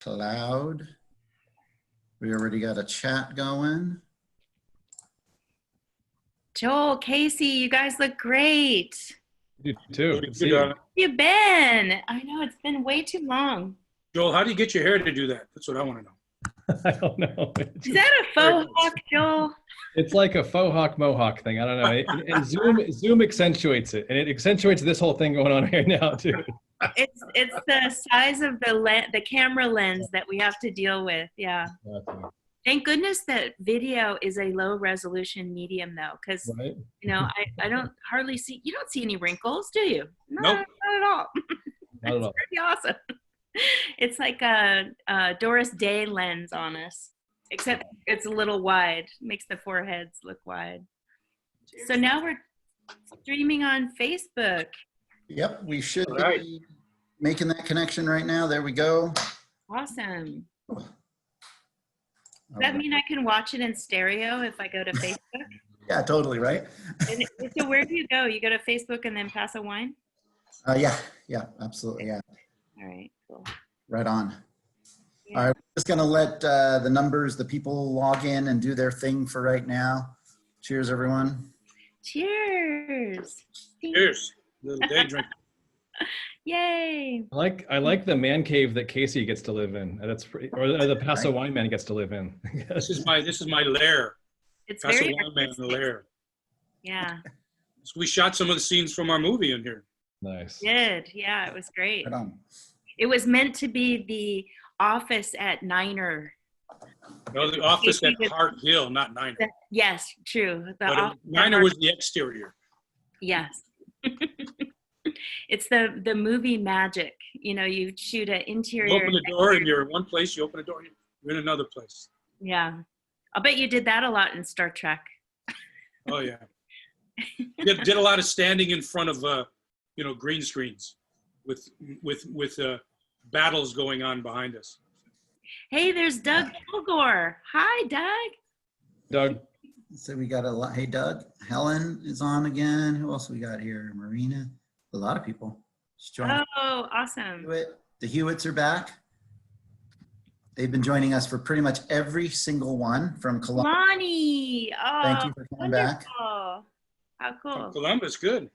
Cloud. We already got a chat going. Joel, Casey, you guys look great. You too. Where have you been? I know it's been way too long. Joel, how do you get your hair to do that? That's what I want to know. I don't know. Is that a faux hawk, Joel? It's like a faux hawk mohawk thing. I don't know. And Zoom accentuates it, and it accentuates this whole thing going on here now too. It's the size of the camera lens that we have to deal with. Yeah. Exactly. Thank goodness that video is a low resolution medium though, because Right? you know I don't hardly see. You don't see any wrinkles, do you? No, Nope. Not at all. Not at all. It's pretty awesome. It's like a Doris Day lens on us, except it's a little wide. Makes the foreheads look wide. So now we're streaming on Facebook. Yep, we should Right. be making that connection right now. There we go. Awesome. Does that mean I can watch it in stereo if I go to Facebook? Yeah, totally, right? And so where do you go? You go to Facebook and then Paso Wine? Yeah, absolutely, yeah. All right, cool. Right on. Yeah. All right, we're just gonna let the people log in and do their thing for right now. Cheers, everyone. Cheers. Cheers. Little day drink. Yay. I like the man cave that Casey gets to live in. That's pretty, or the Paso Wine Man gets to live in. This is my lair. It's Paso very Wine Man artistic. lair. Yeah, So we shot some of the scenes from our movie in here. Nice. good. Yeah, it was great. Right on. It was meant to be the office at Niner. No, the office at Park Hill, not Niner. Yes, true. The But office at Niner was the exterior. Yes. It's the movie magic. You know, you shoot an interior. You open the door and you're in one place. You open the door, you're in another place. Yeah. I'll bet you did that a lot in Star Trek. Oh yeah. Did a lot of standing in front of green screens with battles going on behind us. Hey, there's Doug Kilgore. Hi, Doug. Doug. So we got a lot. Hey, Doug. Helen is on again. Who else we got here? Marina. A lot of people. Just joining. Oh, awesome. Hewitt. The Hewitts are back. They've been joining us for pretty much every single one from Columbus. Lonnie. Oh, Thank you for coming back. wonderful. How cool. Columbus, good.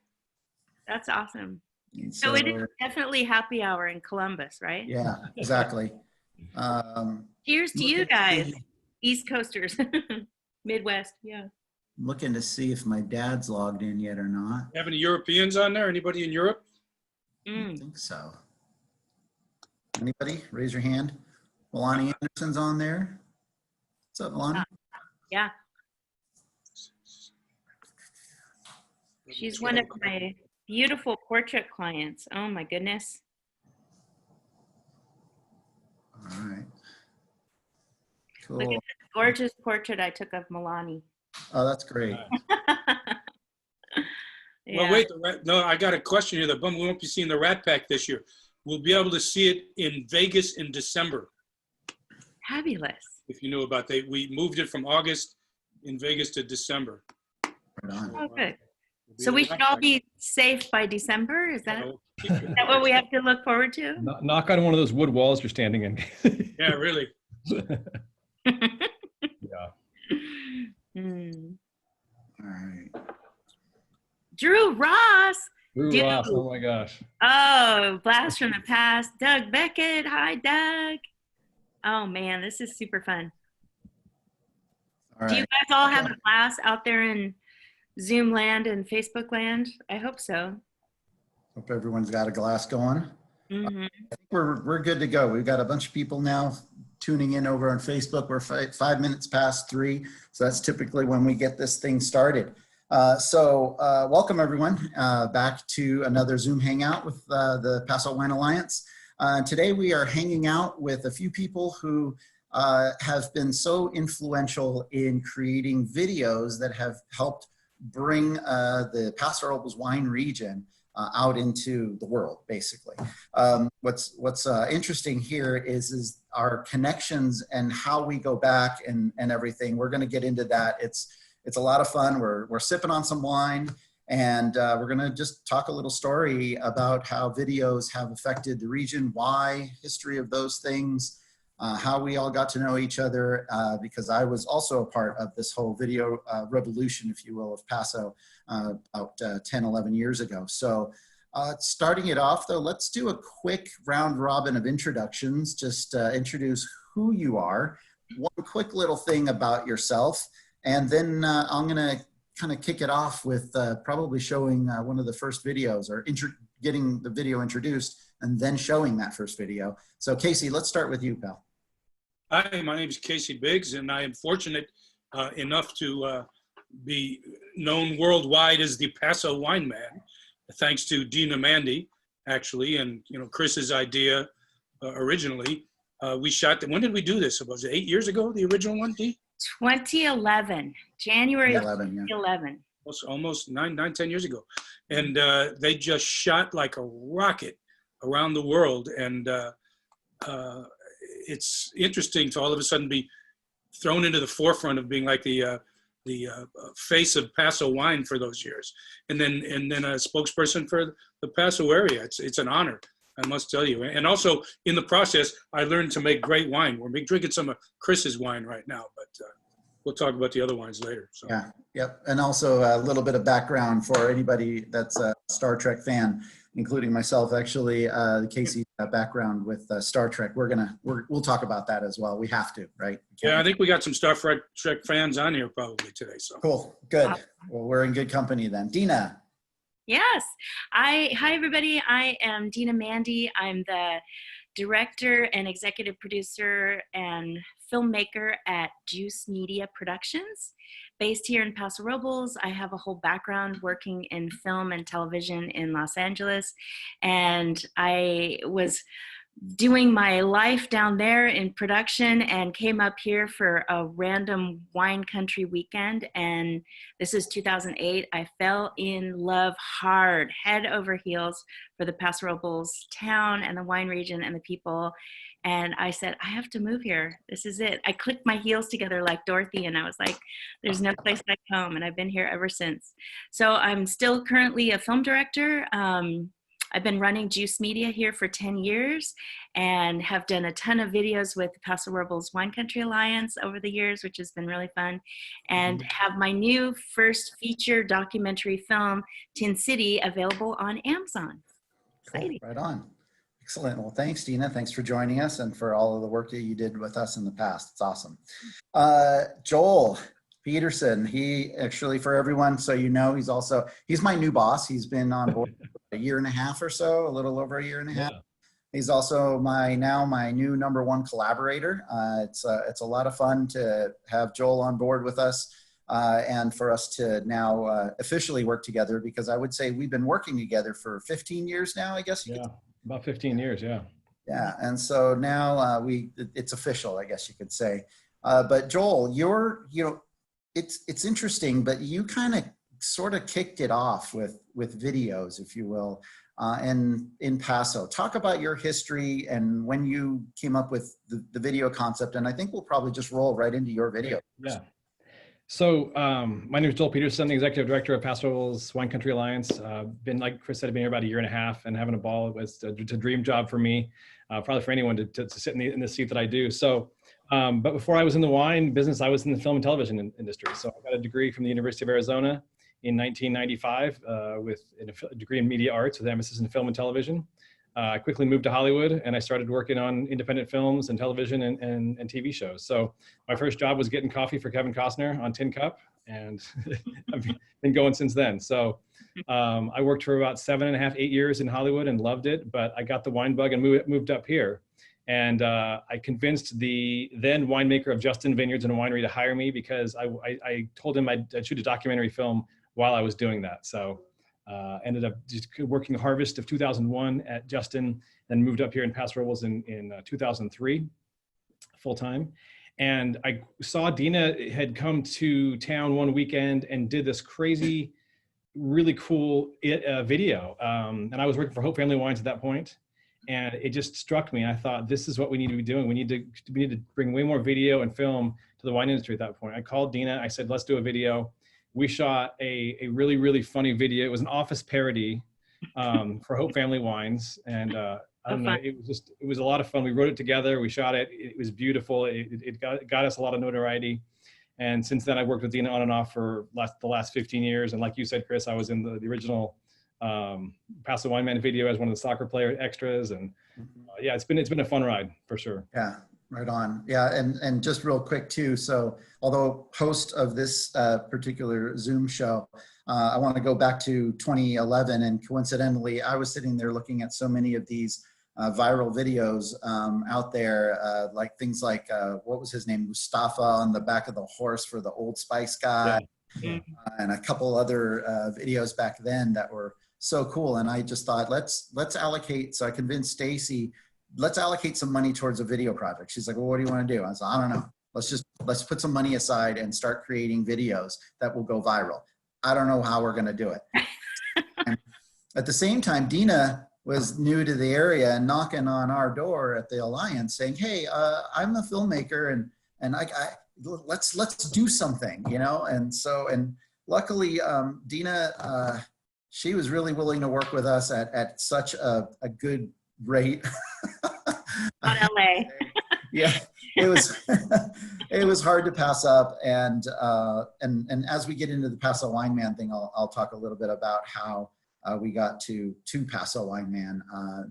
That's awesome. And So it is definitely happy hour in Columbus, right? Yeah, exactly. Cheers to you guys, East Coasters, Midwest. Yeah. Looking to see if my dad's logged in yet or not. Have any Europeans on there? Anybody in Europe? I don't think so. Anybody? Raise your hand. Melanie Anderson's on there. What's up, Melanie? Yeah. She's one of my beautiful portrait clients. Oh my goodness. All right. Look at Cool. this gorgeous portrait I took of Milani. Oh, that's great. Yeah. Well, wait. No, I got a question here. We won't be seeing the Rat Pack this year. We'll be able to see it in Vegas in December. Fabulous. If you knew about that, we moved it from August in Vegas to December. Right on. Oh, good. So we should all be safe by December? Is that what we have to look forward to? Knock on one of those wood walls you're standing in. Yeah, really. Yeah. Hmm. All right. Drew Ross. Ooh, Dude. Ross, oh my gosh. Oh, blast from the past. Doug Beckett. Hi, Doug. Oh, man, this is super fun. All Do you right. guys all have a class out there in Zoom land and Facebook land? I hope so. Hope everyone's got a glass going. Mhm. I think we're good to go. We've got a bunch of people now tuning in over on Facebook. We're 5 minutes past 3. So that's typically when we get this thing started. Welcome everyone back to another Zoom Hangout with the Paso Wine Alliance. Today we are hanging out with a few people who have been so influential in creating videos that have helped bring the Paso Robles wine region out into the world, basically. What's interesting here is our connections and how we go back and everything. We're going to get into that. It's a lot of fun. We're sipping on some wine, and we're going to just talk a little story about how videos have affected the region, why, history of those things, how we all got to know each other, because I was also a part of this whole video revolution, if you will, of Paso about 10, 11 years ago. So starting it off, though, let's do a quick round robin of introductions. Just introduce who you are, one quick little thing about yourself, and then I'm going to kind of kick it off with probably showing one of the first videos, or getting the video introduced and then showing that first video. So Casey, let's start with you, pal. Hi, my name is Casey Biggs, and I am fortunate enough to be known worldwide as the Paso Wine Man, thanks to Dina Mande, actually, and Chris's idea originally. We shot. When did we do this? Was it 8 years ago? The original one, Dee? 2011, January 2011, 2011. Almost 10 years ago, and they just shot like a rocket around the world, and it's interesting to all of a sudden be thrown into the forefront of being like the face of Paso wine for those years, and then a spokesperson for the Paso area. It's an honor, I must tell you. And also in the process, I learned to make great wine. We're drinking some of Chris's wine right now, but we'll talk about the other wines later. So. Yeah, yep. And also a little bit of background for anybody that's a Star Trek fan, including myself, actually, Casey's background with Star Trek. We'll talk about that as well. We have to, right? Yeah, I think we got some Star Trek fans on here probably today. So cool, good. Well, we're in good company then. Dina. Yes. Hi, everybody. I am Dina Mande. I'm the director and executive producer and filmmaker at Juice Media Productions, based here in Paso Robles. I have a whole background working in film and television in Los Angeles, and I was doing my life down there in production and came up here for a random wine country weekend. And this is 2008. I fell in love hard, head over heels, for the Paso Robles town and the wine region and the people. And I said, I have to move here. This is it. I clicked my heels together like Dorothy, and I was like, there's no place like home. And I've been here ever since. So I'm still currently a film director. I've been running Juice Media here for 10 years and have done a ton of videos with the Paso Robles Wine Country Alliance over the years, which has been really fun, and have my new first feature documentary film, Tin City, available on Amazon. Cool. Right on. Excellent. Well, thanks, Dina. Thanks for joining us and for all of the work that you did with us in the past. It's awesome. Joel Peterson, he actually, for everyone, so you know, he's my new boss. He's been on board a year and a half or so, a little over a year and a half. He's also my new #1 collaborator. It's a lot of fun to have Joel on board with us and for us to now officially work together, because I would say we've been working together for 15 years now, I guess. Yeah, about 15 years, yeah. Yeah, and so now it's official, I guess you could say. But Joel, it's interesting, but you kind of sort of kicked it off with videos, if you will, and in Paso. Talk about your history and when you came up with the video concept, and I think we'll probably just roll right into your video. Yeah. So my name is Joel Peterson, the executive director of Paso Robles Wine Country Alliance. Been, like Chris said, I've been here about a year and a half and having a ball. It was a dream job for me, probably for anyone to sit in the seat that I do. So, but before I was in the wine business, I was in the film and television industry. So I got a degree from the University of Arizona in 1995 with a degree in media arts with emphasis in film and television. I quickly moved to Hollywood and I started working on independent films and television and TV shows. So my first job was getting coffee for Kevin Costner on Tin Cup, and I've been going since then. So I worked for about 7.5, 8 years in Hollywood and loved it, but I got the wine bug and moved up here. And I convinced the then winemaker of Justin Vineyards and Winery to hire me because I told him I'd shoot a documentary film while I was doing that. So ended up just working Harvest of 2001 at Justin, then moved up here in Paso Robles in 2003, full time. And I saw Dina had come to town one weekend and did this crazy, really cool video. And I was working for Hope Family Wines at that point. And it just struck me. I thought, this is what we need to be doing. We need to bring way more video and film to the wine industry at that point. I called Dina. I said, let's do a video. We shot a really, really funny video. It was an Office parody for Hope Family Wines. And I don't know. It was a lot of fun. We wrote it together. We shot it. It was beautiful. It got us a lot of notoriety. And since then, I worked with Dina on and off for the last 15 years. And like you said, Chris, I was in the original Paso Wine Man video as one of the soccer player extras. And yeah, it's been a fun ride for sure. Yeah, right on. Yeah, and just real quick too. So although host of this particular Zoom show, I want to go back to 2011, and coincidentally, I was sitting there looking at so many of these viral videos out there, like things like, what was his name? Mustafa on the back of the horse for the Old Spice guy, and a couple other videos back then that were so cool. And I just thought, let's allocate. So I convinced Stacy, let's allocate some money towards a video project. She's like, well, what do you want to do? I was like, I don't know. Let's put some money aside and start creating videos that will go viral. I don't know how we're going to do it. And at the same time, Dina was new to the area and knocking on our door at the Alliance saying, hey, I'm a filmmaker and let's do something, you know? And so, and luckily Dina, she was really willing to work with us at such a good rate. Not LA. Yeah, it was it was hard to pass up, and as we get into the Paso Wine Man thing, I'll talk a little bit about how we got to Paso Wine Man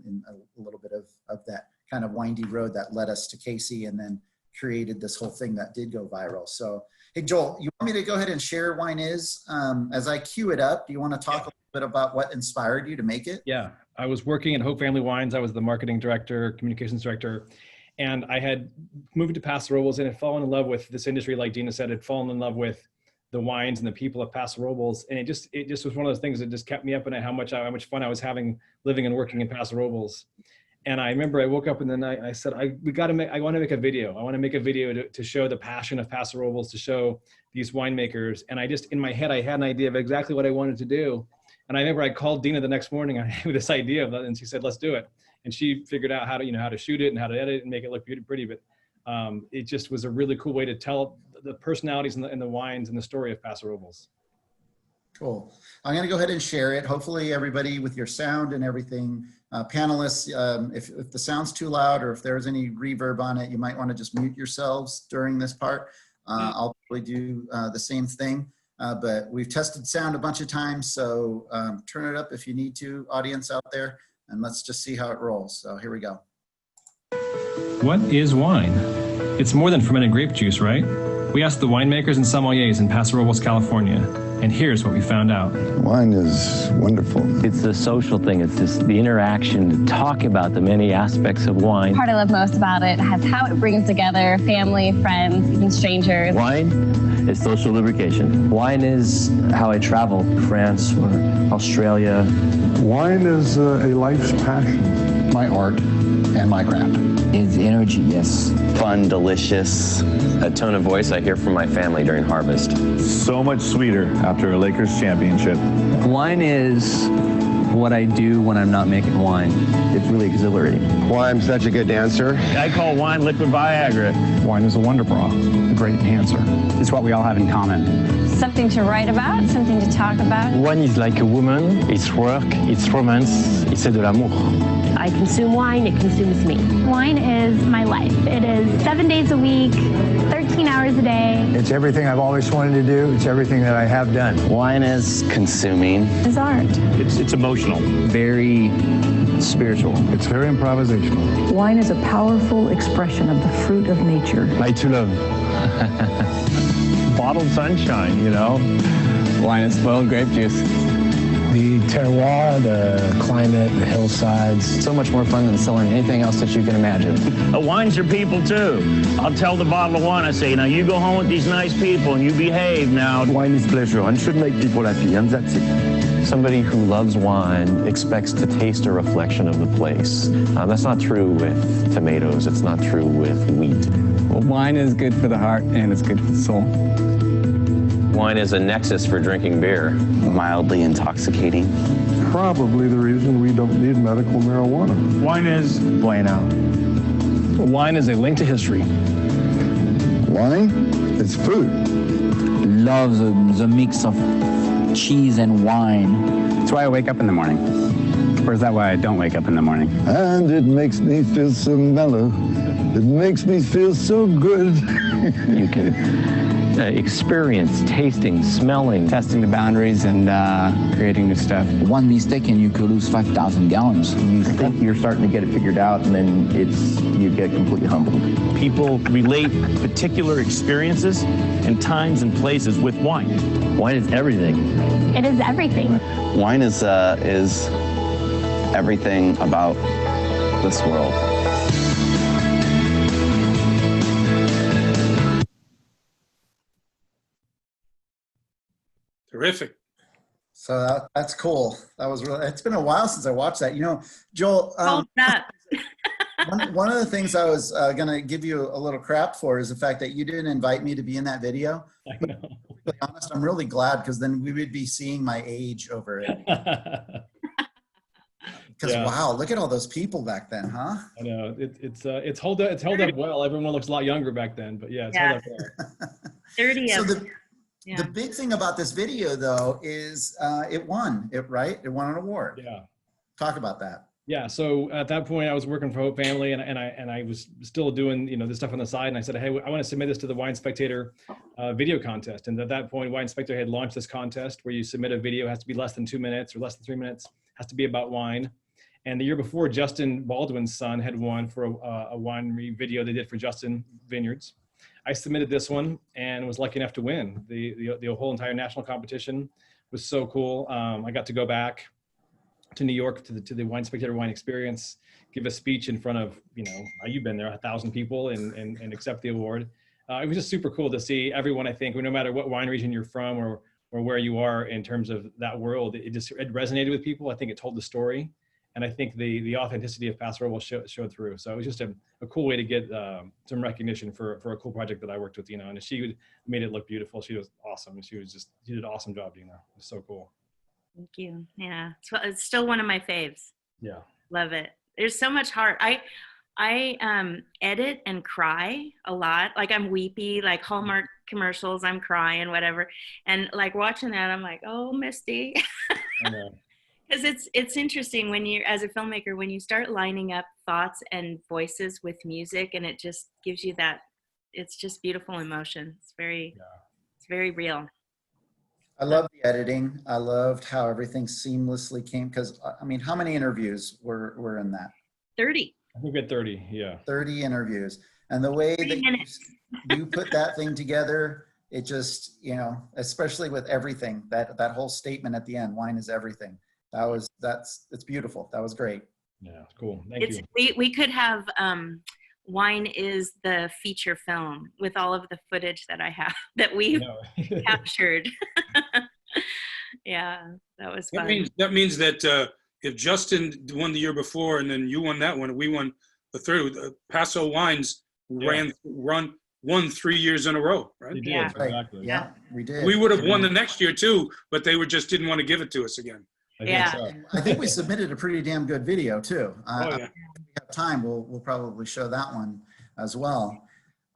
in a little bit of that kind of windy road that led us to Casey, and then created this whole thing that did go viral. So, hey Joel, you want me to go ahead and share Wine Is as I cue it up? Do you want to talk a little bit about what inspired you to make it? Yeah, I was working at Hope Family Wines. I was the marketing director, communications director. And I had moved to Paso Robles and had fallen in love with this industry, like Dina said, had fallen in love with the wines and the people of Paso Robles. And it just was one of those things that just kept me up at night, how much fun I was having living and working in Paso Robles. And I remember I woke up in the night and I said, I want to make a video. I want to make a video to show the passion of Paso Robles, to show these winemakers. And I just, in my head, I had an idea of exactly what I wanted to do. And I remember I called Dina the next morning and I had this idea of that, and she said, let's do it. And she figured out how to shoot it and how to edit it and make it look pretty. But it just was a really cool way to tell the personalities and the wines and the story of Paso Robles. Cool. I'm going to go ahead and share it. Hopefully everybody with your sound and everything, panelists, if the sound's too loud or if there's any reverb on it, you might want to just mute yourselves during this part. I'll probably do the same thing, but we've tested sound a bunch of times. So turn it up if you need to, audience out there. And let's just see how it rolls. So here we go. What is wine? It's more than fermented grape juice, right? We asked the winemakers and sommeliers in Paso Robles, California, and here's what we found out. Wine is wonderful. It's the social thing. It's just the interaction to talk about the many aspects of wine. The part I love most about it is how it brings together family, friends, even strangers. Wine is social lubrication. Wine is how I travel, France or Australia. Wine is a life's passion. My art and my craft. It's energy, yes. Fun, delicious. A tone of voice I hear from my family during harvest. So much sweeter after a Lakers championship. Wine is what I do when I'm not making wine. It's really exhilarating. Why I'm such a good dancer. I call wine liquid Viagra. Wine is a wonder bra, a great enhancer. It's what we all have in common. Something to write about, something to talk about. Wine is like a woman. It's work, it's romance, it's de l'amour. I consume wine, it consumes me. Wine is my life. It is 7 days a week, 13 hours a day. It's everything I've always wanted to do. It's everything that I have done. Wine is consuming. It's art. It's emotional. Very spiritual. It's very improvisational. Wine is a powerful expression of the fruit of nature. Light to love. Bottled sunshine, you know. Wine is spoiled grape juice. The terroir, the climate, the hillsides. So much more fun than selling anything else that you can imagine. Wines are people too. I'll tell the bottle of wine, I say, now you go home with these nice people and you behave now. Wine is pleasure and should make people happy, and that's it. Somebody who loves wine expects to taste a reflection of the place. That's not true with tomatoes. It's not true with wheat. Well, wine is good for the heart and it's good for the soul. Wine is a nexus for drinking beer. Mildly intoxicating. Probably the reason we don't need medical marijuana. Wine is bueno. Wine is a link to history. Wine is food. Love the mix of cheese and wine. That's why I wake up in the morning. Or is that why I don't wake up in the morning? And it makes me feel so mellow. It makes me feel so good. You can experience tasting, smelling, Testing the boundaries and creating new stuff. One mistake and you could lose 5,000 gallons. You think you're starting to get it figured out, and then you get completely humbled. People relate particular experiences and times and places with wine. Wine is everything. It is everything. Wine is everything about this world. Terrific. So that's cool. That was really, it's been a while since I watched that. You know, Joel, one of the things I was going to give you a little crap for is the fact that you didn't invite me to be in that video. I know. To be honest, I'm really glad, because then we would be seeing my age over it. Because wow, look at all those people back then, huh? I know it's held up well. Everyone looks a lot younger back then, but yeah, it's held up well. 30 So of them. the big thing about this video, though, is it won an award. Yeah. Talk about that. Yeah. So at that point, I was working for Hope Family, and I was still doing this stuff on the side. And I said, hey, I want to submit this to the Wine Spectator video contest. And at that point, Wine Spectator had launched this contest where you submit a video, it has to be less than 2 minutes or less than 3 minutes, has to be about wine. And the year before, Justin Baldwin's son had won for a winery video they did for Justin Vineyards. I submitted this one and was lucky enough to win. The whole entire national competition was so cool. I got to go back to New York to the Wine Spectator Wine Experience, give a speech in front of, you've been there, 1,000 people, and accept the award. It was just super cool to see everyone, I think, no matter what wine region you're from or where you are in terms of that world, it resonated with people. I think it told the story. And I think the authenticity of Paso Robles showed through. So it was just a cool way to get some recognition for a cool project that I worked with Dina on. And she made it look beautiful. She was awesome. She did an awesome job, Dina. It was so cool. Thank you. Yeah, it's still one of my faves. Yeah. Love it. There's so much heart. I edit and cry a lot. Like I'm weepy, like Hallmark commercials, I'm crying, whatever. And like watching that, I'm like, oh, Misty. I know. Because it's interesting when you're, as a filmmaker, when you start lining up thoughts and voices with music, and it just gives you that, it's just beautiful emotion. It's very real. I love the editing. I loved how everything seamlessly came, because I mean, how many interviews were in that? 30. I think we had 30, yeah. 30 interviews. And the way that you put that thing together, it just, especially with everything, that whole statement at the end, wine is everything. It's beautiful. That was great. Yeah, cool. Thank you. We could have Wine is the feature film with all of the footage that I have that we've captured. Yeah, that was fun. That means that if Justin won the year before and then you won that one, we won the third. Paso Wines won 3 years in a row, right? We did, Yeah. exactly. Yeah, we did. We would have won the next year too, but they just didn't want to give it to us again. I think we submitted a pretty damn good video too. Yeah. If we have time, we'll probably show that one as well.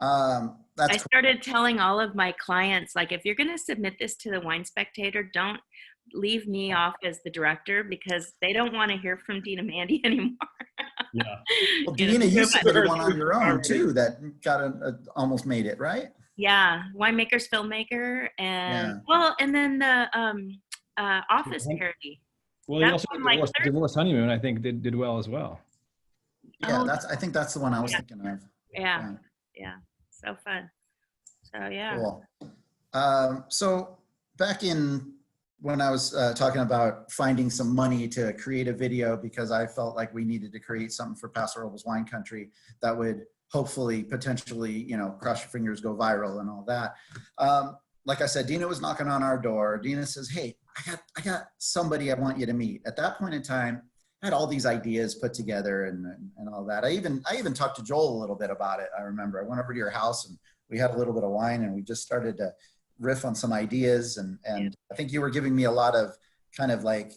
I started telling all of my clients, like, if you're going to submit this to the Wine Spectator, don't leave me off as the director, because they don't want to hear from Dina Mande anymore. Yeah. Well, Dina, you submitted one on your own too that got almost made it, right? Yeah, Winemaker's Filmmaker, and and then the Office parody. Well, he also did Divorce Honeymoon, I think did well as well. Yeah, I think that's the one I was thinking of. Yeah. So fun. So yeah. Cool. So back in when I was talking about finding some money to create a video, because I felt like we needed to create something for Paso Robles Wine Country that would hopefully, potentially, cross your fingers, go viral and all that. Like I said, Dina was knocking on our door. Dina says, hey, I got somebody I want you to meet. At that point in time, I had all these ideas put together and all that. I even talked to Joel a little bit about it. I remember I went over to your house and we had a little bit of wine and we just started to riff on some ideas. And I think you were giving me a lot of kind of like,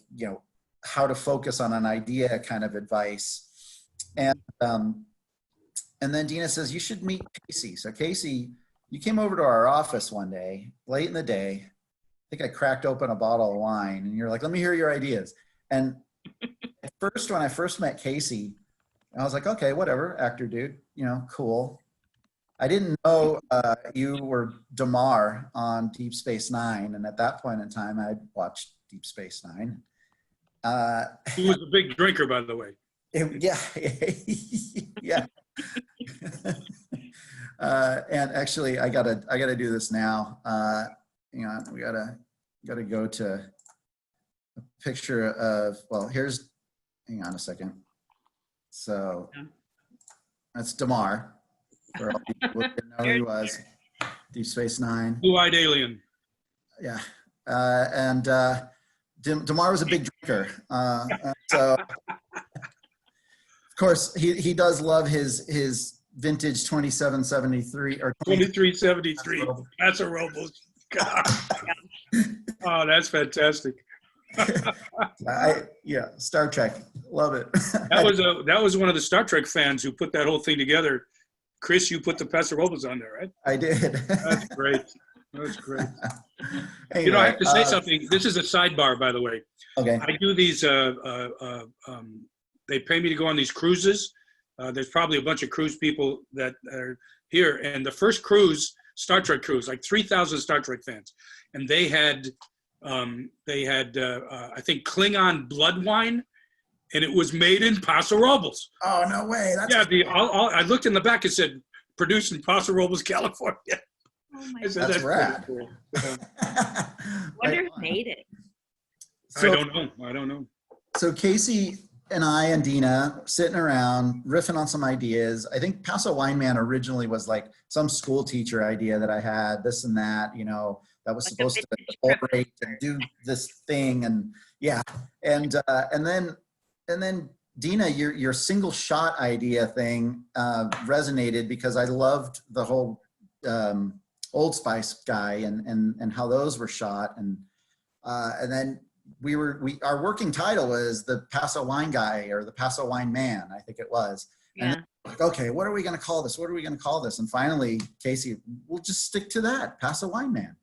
how to focus on an idea kind of advice. And then Dina says, you should meet Casey. So Casey, you came over to our office one day, late in the day. I think I cracked open a bottle of wine and you're like, let me hear your ideas. And At first, when I first met Casey, I was like, okay, whatever, actor dude, you know, cool. I didn't know you were Damar on Deep Space Nine, and at that point in time, I'd watched Deep Space Nine. He was a big drinker, by the way. Yeah, yeah. And actually, I gotta do this now. Hang on, we gotta go to a picture of. Well, here's. Hang on a second. So that's Damar. For all people who didn't know who he was. Deep Space Nine. Blue-eyed alien. Yeah, and Damar was a big drinker. So, of course, he does love his vintage 2773 or 2373. Paso Robles. God. Oh, that's fantastic. Yeah, Star Trek, love it. That was one of the Star Trek fans who put that whole thing together. Chris, you put the Paso Robles on there, right? I did. That's great. That's great. Anyway, you know, I have to say something. This is a sidebar, by the way. Okay. I do these. They pay me to go on these cruises. There's probably a bunch of cruise people that are here, and the first cruise, Star Trek cruise, like 3,000 Star Trek fans, and they had I think Klingon blood wine, and it was made in Paso Robles. Oh, no way. That's I looked in the back, it said produced in Paso Robles, California. Oh my I said, that's rad. Cool. Wonder who made it. So, I don't know. So Casey and I and Dina sitting around riffing on some ideas. I think Paso Wine Man originally was like some school teacher idea that I had, this and that, you know, that was supposed to orate and do this thing, and yeah, and then Dina, your single shot idea thing resonated because I loved the whole Old Spice guy and how those were shot, and then our working title was the Paso Wine Guy or the Paso Wine Man, I think it was. Yeah. And then, like, okay, what are we going to call this? What are we going to call this? And finally, Casey, we'll just stick to that, Paso Wine Man.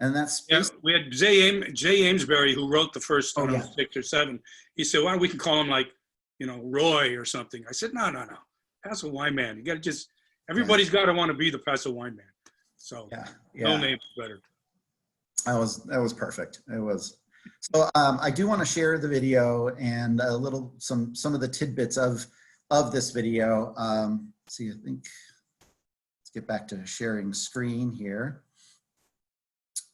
And that's we had Jay Amesbury, who wrote the first 6 or 7. He said, "Well, we can call him like, you know, Roy or something." I said, "No, Paso Wine Man. You got to everybody's got to want to be the Paso Wine Man." So no name's better. That was perfect. It was. So I do want to share the video and a little some of the tidbits of this video. See, I think let's get back to sharing screen here.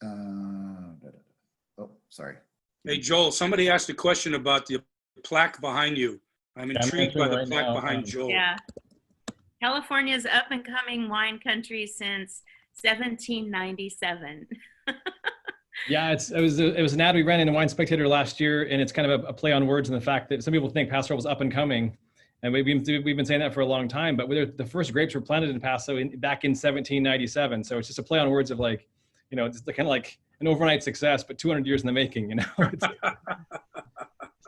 Oh, sorry. Hey, Joel, somebody asked a question about the plaque behind you. I'm intrigued by the plaque behind Joel. Yeah. California's up and coming wine country since 1797. Yeah, it was an ad we ran in the Wine Spectator last year, and it's kind of a play on words and the fact that some people think Paso was up and coming, and we've been saying that for a long time. But the first grapes were planted in Paso back in 1797, so it's just a play on words of like, you know, it's kind of like an overnight success, but 200 years in the making, you know.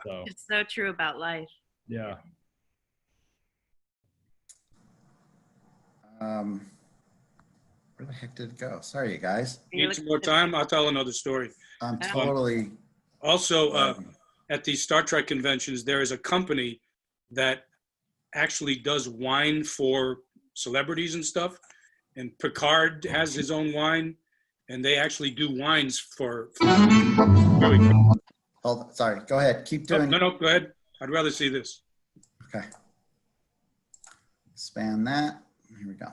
So it's so true about life. Yeah. Where the heck did it go? Sorry, you guys. Need some more time? I'll tell another story. I'm totally. Also, at these Star Trek conventions, there is a company that actually does wine for celebrities and stuff. And Picard has his own wine, and they actually do wines for. Oh, sorry. Go ahead. Keep doing. No, go ahead. I'd rather see this. Okay. Expand that. Here we go.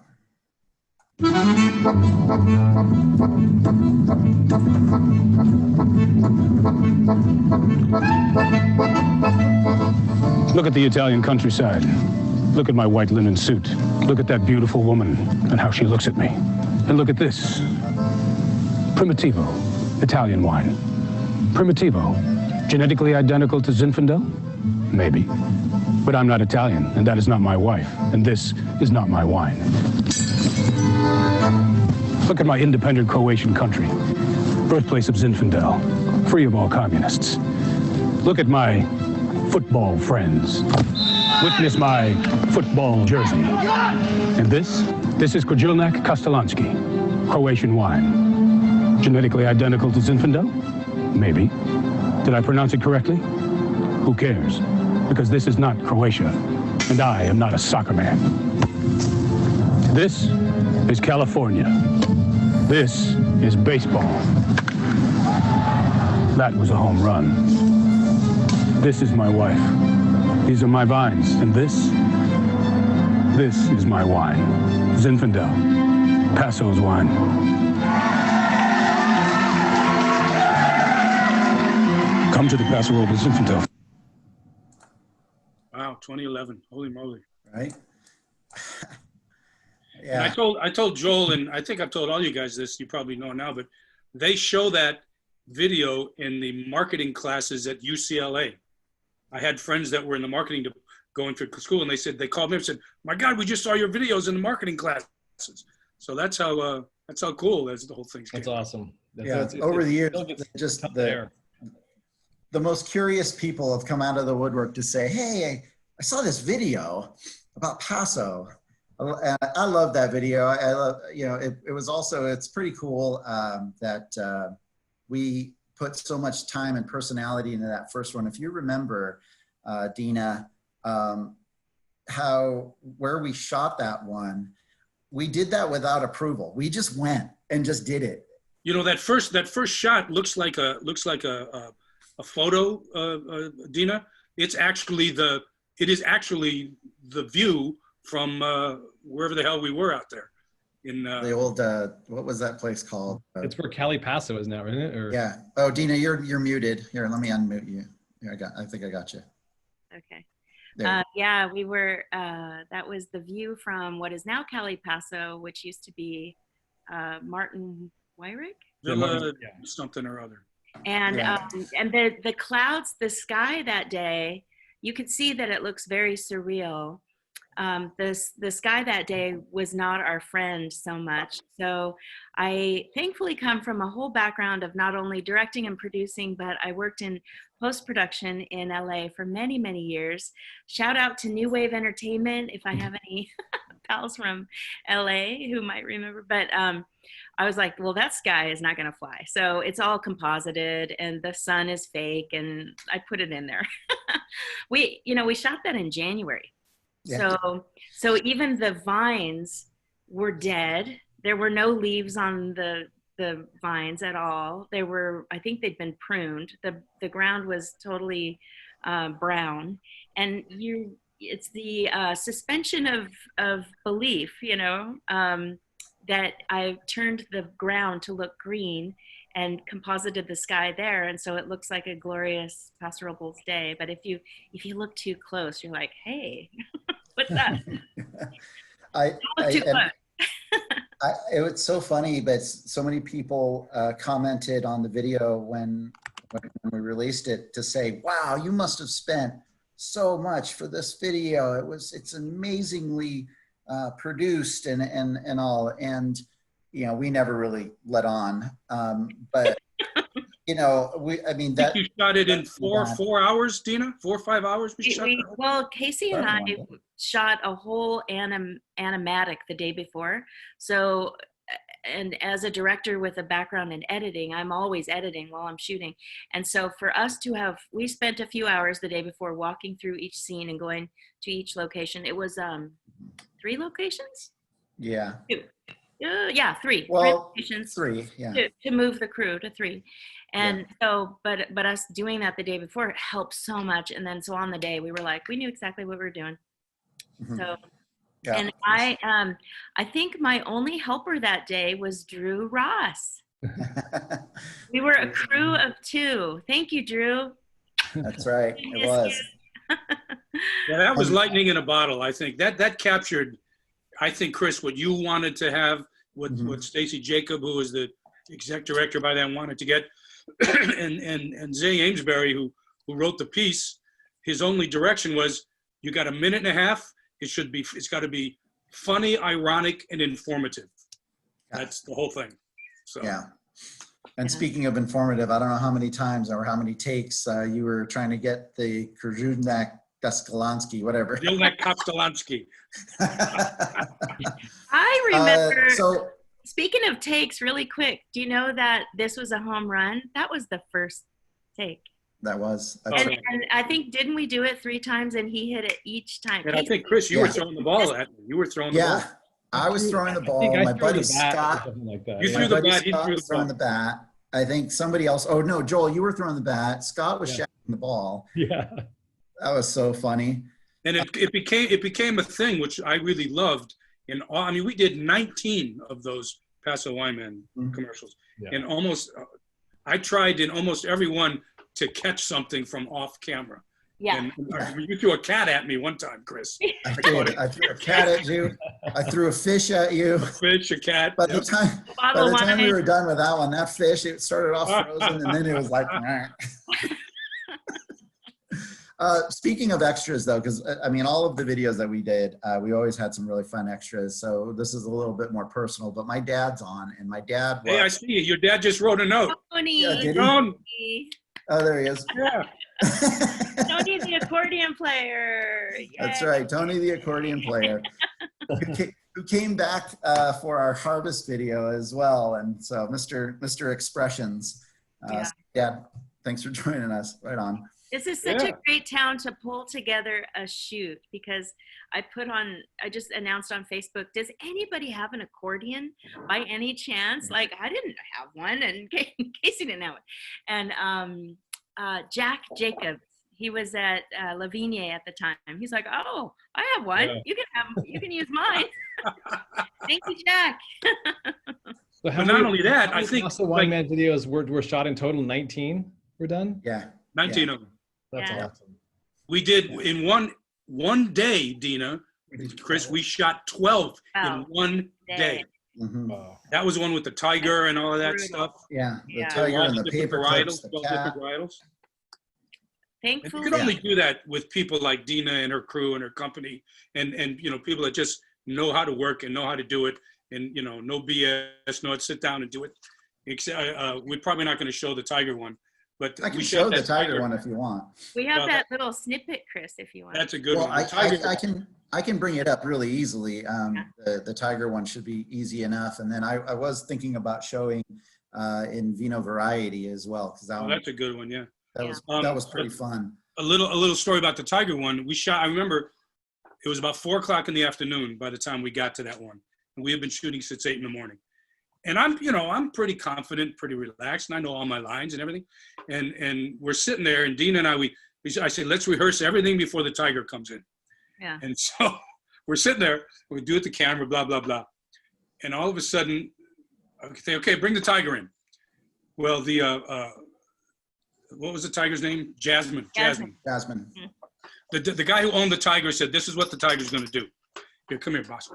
Look at the Italian countryside. Look at my white linen suit. Look at that beautiful woman and how she looks at me. And look at this. Primitivo, Italian wine. Primitivo, genetically identical to Zinfandel? Maybe. But I'm not Italian, and that is not my wife, and this is not my wine. Look at my independent Croatian country, birthplace of Zinfandel, free of all communists. Look at my football friends. Witness my football jersey. And this is Krajilnak Kastelanski, Croatian wine. Genetically identical to Zinfandel? Maybe. Did I pronounce it correctly? Who cares? Because this is not Croatia, and I am not a soccer man. This is California. This is baseball. That was a home run. This is my wife. These are my vines, and this is my wine. Zinfandel, Paso's wine. Come to the Paso Robles Zinfandel. Wow, 2011. Holy moly. Right? Yeah. And I told Joel, and I think I've told all you guys this, you probably know now, but they show that video in the marketing classes at UCLA. I had friends that were in the marketing going to school, and they called me and said, "My God, we just saw your videos in the marketing classes." So that's how cool the whole thing's. That's awesome. Over the years, just the most curious people have come out of the woodwork to say, "Hey, I saw this video about Paso." I love that video. I love, it was also, it's pretty cool that we put so much time and personality into that first one. If you remember, Dina, where we shot that one, we did that without approval. We just went and just did it. That first shot looks like a photo, Dina. It is actually the view from wherever the hell we were out there. In the old, what was that place called? It's where Cali Paso is now, isn't it? Or... Yeah. Oh, Dina, you're muted. Here, let me unmute you. Here, I think I got you. Okay. Yeah, we were, that was the view from what is now Cali Paso, which used to be Martin Wyrick? Villa, something or other. And and the clouds, the sky that day, you could see that it looks very surreal. The sky that day was not our friend so much. So I thankfully come from a whole background of not only directing and producing, but I worked in post-production in LA for many, many years. Shout out to New Wave Entertainment if I have any pals from LA who might remember. But I was like, well, that sky is not going to fly. So it's all composited and the sun is fake, and I put it in there. We shot that in January. Yeah. So even the vines were dead. There were no leaves on the vines at all. I think they'd been pruned. The ground was totally brown, and it's the suspension of belief, that I turned the ground to look green and composited the sky there, and so it looks like a glorious Paso Robles day. But if you look too close, you're like, hey, what's that? It was so funny, but so many people commented on the video when we released it to say, wow, you must have spent so much for this video. It's amazingly produced and all. And, we never really let on. But, you shot it in four hours, Dina? 4 or 5 hours? Well, Casey and I shot a whole animatic the day before. So, and as a director with a background in editing, I'm always editing while I'm shooting. And so for us we spent a few hours the day before walking through each scene and going to each location. It was 3 locations? Yeah. 2. Yeah, 3. Well, 3 locations. 3, yeah. To move the crew to 3. And so, but us doing that the day before, it helped so much. And then, so on the day, we were like, we knew exactly what we were doing. Mm-hmm. So, yeah. And I think my only helper that day was Drew Ross. We were a crew of 2. Thank you, Drew. That's right. It was. Yeah, that was lightning in a bottle. I think that captured, I think, Chris, what you wanted to have, what Stacy Jacob, who was the exec director by then, wanted to get, and Zay Amesbury, who wrote the piece, his only direction was, you got a minute and a half. It's got to be funny, ironic, and informative. That's the whole thing. So. Yeah. And speaking of informative, I don't know how many times or how many takes you were trying to get the Krzyznak Kaskalansky, whatever. Krzyznak Kaskalansky. I remember, speaking of takes really quick, do you know that this was a home run? That was the first take. That was. And I think, didn't we do it 3 times and he hit it each time? And I think, Chris, you were throwing the ball at me. You were throwing the ball. Yeah, I was throwing the ball. My buddy Scott. You threw the bat. He threw the throwing the bat. I think somebody else. Oh no, Joel, you were throwing the bat. Scott was shouting the ball. Yeah, that was so funny. And it became a thing which I really loved. And I mean, we did 19 of those Paso Wine Man commercials, and almost I tried in almost every one to catch something from off camera. Yeah. And you threw a cat at me one time, Chris. I did. I threw a cat at you. I threw a fish at you. A fish, a cat. By the time we were done with that one, that fish, it started off frozen and then it was like, speaking of extras though, because I mean, all of the videos that we did, we always had some really fun extras. So this is a little bit more personal, but my dad's on, and my dad was, hey, I see you. Your dad just wrote a note. Tony. Yeah, did he? Oh, there he is. Yeah. Tony the accordion player. Yay. That's right, Tony the accordion player, who came back for our harvest video as well. And so Mr. Expressions. Yeah, thanks for joining us. Right on. This is such a great town to pull together a shoot, because I just announced on Facebook, does anybody have an accordion by any chance? Like, I didn't have one, and in case you didn't know it. And Jack Jacobs, he was at Lavigne at the time. He's like, oh, I have one. Yeah. You can use mine. Thank you, Jack. So but not only that, I think Paso Wine Man videos were shot in total. 19 were done. Yeah, 19 of them. That's awesome. We did in one day, Dina, Chris. We shot 12 in one day. Mm-hmm. That was the one with the tiger and all of that stuff. Yeah, the tiger and the paper clips, the cat. Thankfully, you could only do that with people like Dina and her crew and her company, and you know, people that just know how to work and know how to do it, and you know, no BS, no, sit down and do it. We're probably not going to show the tiger one. But I can show the tiger one if you want. We have that little snippet, Chris, if you want. That's a good one. I can bring it up really easily. The tiger one should be easy enough. And then I was thinking about showing in Vino Variety as well, because that's a good one. Yeah, that was pretty fun. A little story about the tiger one. We shot. I remember it was about 4 o'clock in the afternoon by the time we got to that one, and we had been shooting since 8 in the morning. And I'm pretty confident, pretty relaxed, and I know all my lines and everything. And we're sitting there, and Dina and I said, let's rehearse everything before the tiger comes in. Yeah. And so we're sitting there, we do it the camera, blah, blah, blah. And all of a sudden, okay, bring the tiger in. Well, what was the tiger's name? Jasmine. Mm-hmm. The guy who owned the tiger said, this is what the tiger's gonna do. Here, come here, boss.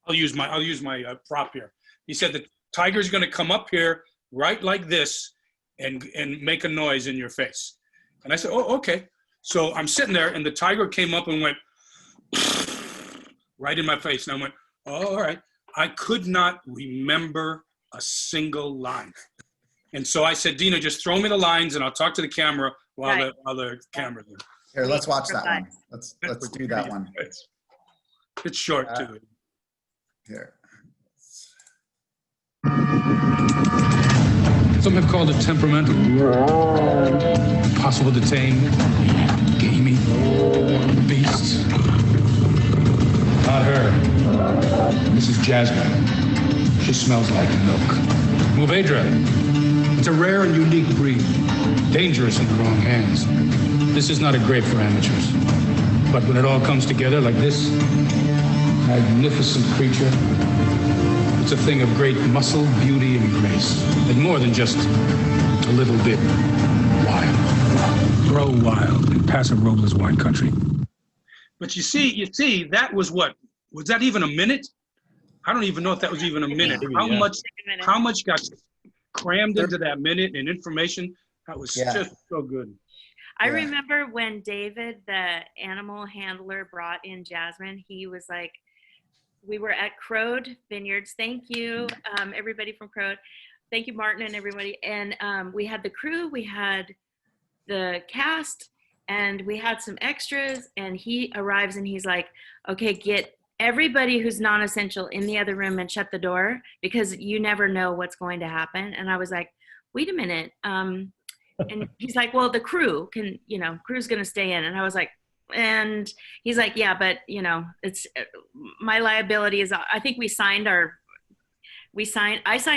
I'll use my prop here. He said the tiger's going to come up here right like this and make a noise in your face. And I said, oh, okay. So I'm sitting there, and the tiger came up and went right in my face. And I went, oh, all right. I could not remember a single line. And so I said, Dina, just throw me the lines, and I'll talk to the camera while the camera's in. Here, let's watch that one. Let's do that one. It's short, too. Here. Some have called it temperamental, impossible to tame, gamey, beasts. Not her. This is Jasmine. She smells like milk. Movedra. It's a rare and unique breed, dangerous in the wrong hands. This is not a grape for amateurs. But when it all comes together like this, magnificent creature, it's a thing of great muscle, beauty, and grace. And more than just a little bit wild. Grow wild in Paso Robles Wine Country. But you see, that was what? Was that even a minute? I don't even know if that was even a minute. How much got crammed into that minute and information? That was just so good. I remember when David, the animal handler, brought in Jasmine, he was like, we were at Crowd Vineyards. Thank you, everybody from Crowd. Thank you, Martin and everybody. And we had the crew, we had the cast, and we had some extras. And he arrives and he's like, okay, get everybody who's non-essential in the other room and shut the door, because you never know what's going to happen. And I was like, wait a minute. And he's like, well, the crew can, crew's going to stay in. And I was like, and he's like, yeah, but it's my liability is, I think I signed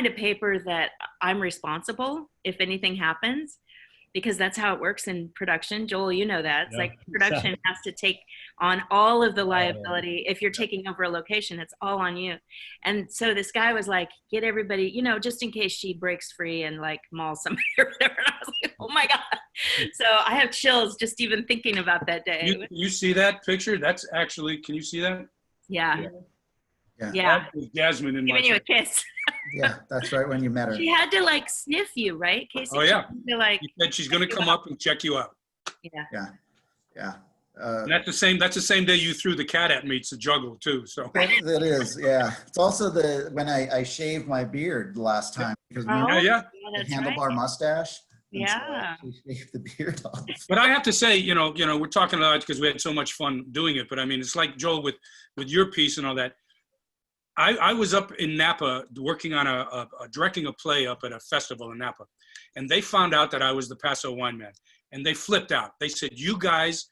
a paper that I'm responsible if anything happens, because that's how it works in production. Joel, you know that. It's like production has to take on all of the liability. If you're taking over a location, it's all on you. And so this guy was like, get everybody, just in case she breaks free and like mauls somebody or whatever. And I was like, oh my God. So I have chills just even thinking about that day. You see that picture? That's actually, can you see that? Yeah. Yeah. That was Jasmine in giving you a kiss. Yeah, that's right, when you met her. She had to like sniff you, right, Casey? Oh yeah. Like, she said she's going to come up and check you out. Yeah. And that's the same day you threw the cat at me. It's a juggle too. So it is. Yeah. It's also when I shaved my beard the last time because the handlebar mustache. Yeah. So I shaved the beard off. But I have to say, we're talking about it because we had so much fun doing it. But I mean, it's like Joel with your piece and all that. I was up in Napa working on directing a play up at a festival in Napa, and they found out that I was the Paso Wine Man, and they flipped out. They said, "You guys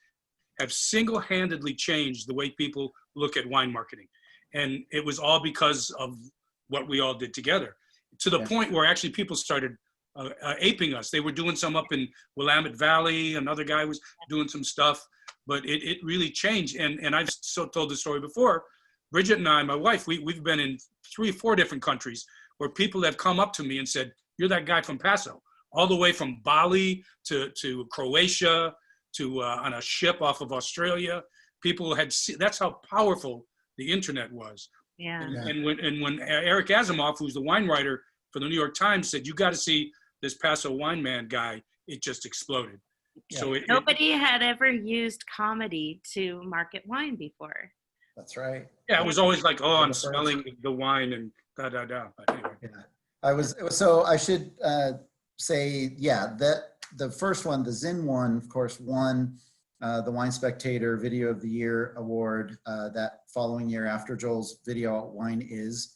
have single-handedly changed the way people look at wine marketing," and it was all because of what we all did together. To the point where actually people started aping us. They were doing some up in Willamette Valley. Another guy was doing some stuff, but it really changed. And I've told the story before. Bridget and I, my wife, we've been in 3 or 4 different countries where people have come up to me and said, "You're that guy from Paso," all the way from Bali to Croatia to on a ship off of Australia. People had that's how powerful the internet was. Yeah. And when Eric Asimov, who's the wine writer for the New York Times, said, "You got to see this Paso Wine Man guy," it just exploded. Yeah. So nobody had ever used comedy to market wine before. That's right. Yeah, it was always like, "Oh, I'm smelling the wine and da da da." But anyway. Yeah, so I should say, that the first one, the Zin one, of course, won the Wine Spectator Video of the Year award that following year after Joel's video Wine Is.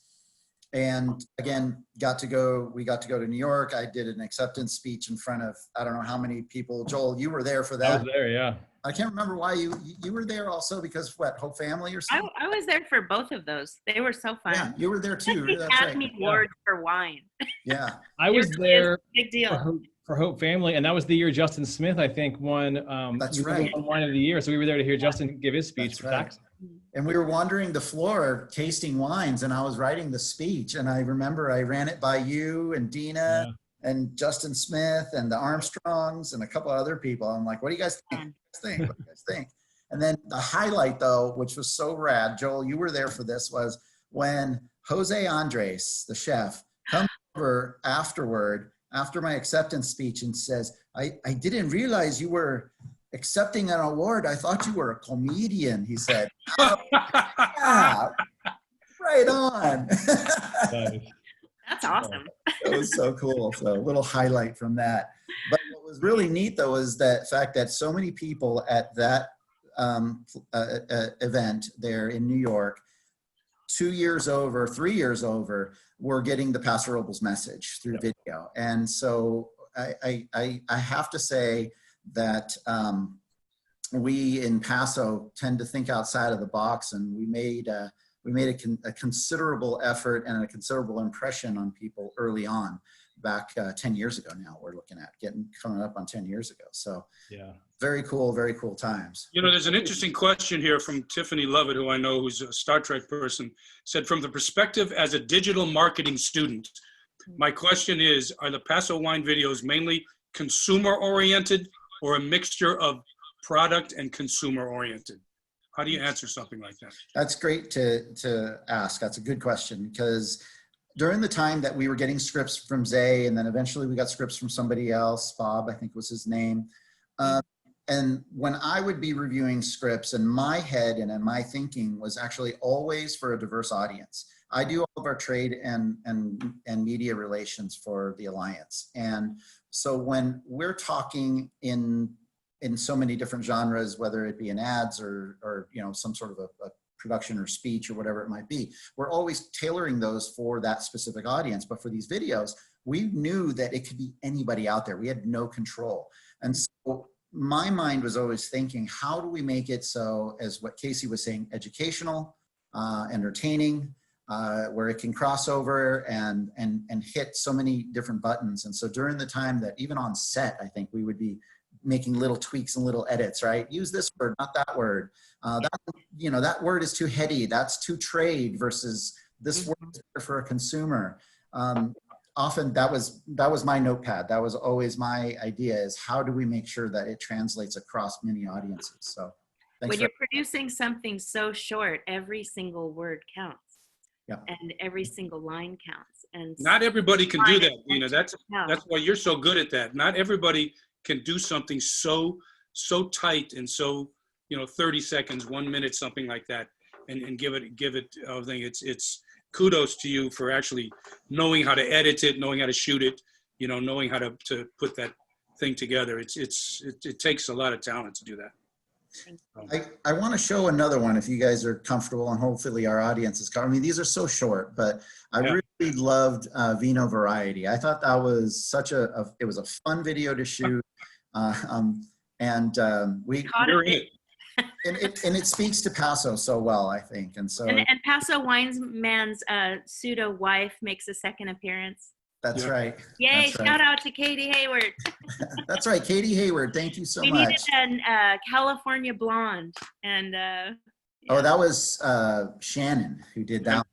And again, we got to go to New York. I did an acceptance speech in front of, I don't know how many people. Joel, you were there for that. I was there, yeah. I can't remember why you were there also, because what, Hope Family or something? I was there for both of those. They were so fun. Yeah, you were there too. The Academy Award for wine. Yeah. I was there big deal. For Hope Family, and that was the year Justin Smith, I think, won That's right. Wine of the Year. So we were there to hear Justin give his speech. That's right. And we were wandering the floor tasting wines, and I was writing the speech, and I remember I ran it by you and Dina and Justin Smith and the Armstrongs and a couple other people. I'm like, what do you guys think? What do you guys think? And then the highlight, though, which was so rad, Joel, you were there for this, was when Jose Andres, the chef, comes over afterward, after my acceptance speech, and says, I didn't realize you were accepting an award. I thought you were a comedian, he said. Oh, yeah, right on. That's awesome. It was so cool. So a little highlight from that. But what was really neat, though, is that fact that so many people at that event there in New York, 3 years over, were getting the Paso Robles message through video. And so I have to say that we in Paso tend to think outside of the box, and we made a considerable effort and a considerable impression on people early on, back 10 years ago now. We're looking at coming up on 10 years ago. So yeah, very cool times. There's an interesting question here from Tiffany Lovett, who I know who's a Star Trek person, said, from the perspective as a digital marketing student, my question is, are the Paso Wine videos mainly consumer oriented or a mixture of product and consumer oriented? How do you answer something like that? That's great to ask. That's a good question, because during the time that we were getting scripts from Zay, and then eventually we got scripts from somebody else, Bob, I think was his name. And when I would be reviewing scripts, in my head and in my thinking was actually always for a diverse audience. I do all of our trade and media relations for the Alliance. And so when we're talking in so many different genres, whether it be in ads or some sort of a production or speech or whatever it might be, we're always tailoring those for that specific audience. But for these videos, we knew that it could be anybody out there. We had no control. And so my mind was always thinking, how do we make it so, as what Casey was saying, educational, entertaining, where it can cross over and hit so many different buttons. And so during the time that even on set, I think we would be making little tweaks and little edits, right? Use this word, not that word. That word is too heady. That's too trade versus this word is better for a consumer. Often that was my notepad. That was always my idea, is how do we make sure that it translates across many audiences? So when you're producing something so short, every single word counts. Yeah. And every single line counts. And not everybody can do that, Dina. That's why you're so good at that. Not everybody can do something so tight and so 30 seconds, 1 minute, something like that, and give it everything. It's kudos to you for actually knowing how to edit it, knowing how to shoot it, knowing how to put that thing together. It takes a lot of talent to do that. I want to show another one if you guys are comfortable, and hopefully our audience is. I mean, these are so short, but I really loved Vino Variety. I thought that was it was a fun video to shoot, we you're in it. and it speaks to Paso so well, I think, and so. And Paso Wine Man's pseudo wife makes a second appearance. That's right. Yay, shout out to Katie Hayward. That's right, Katie Hayward. Thank you so much. We needed a California blonde. And oh, that was Shannon who did that.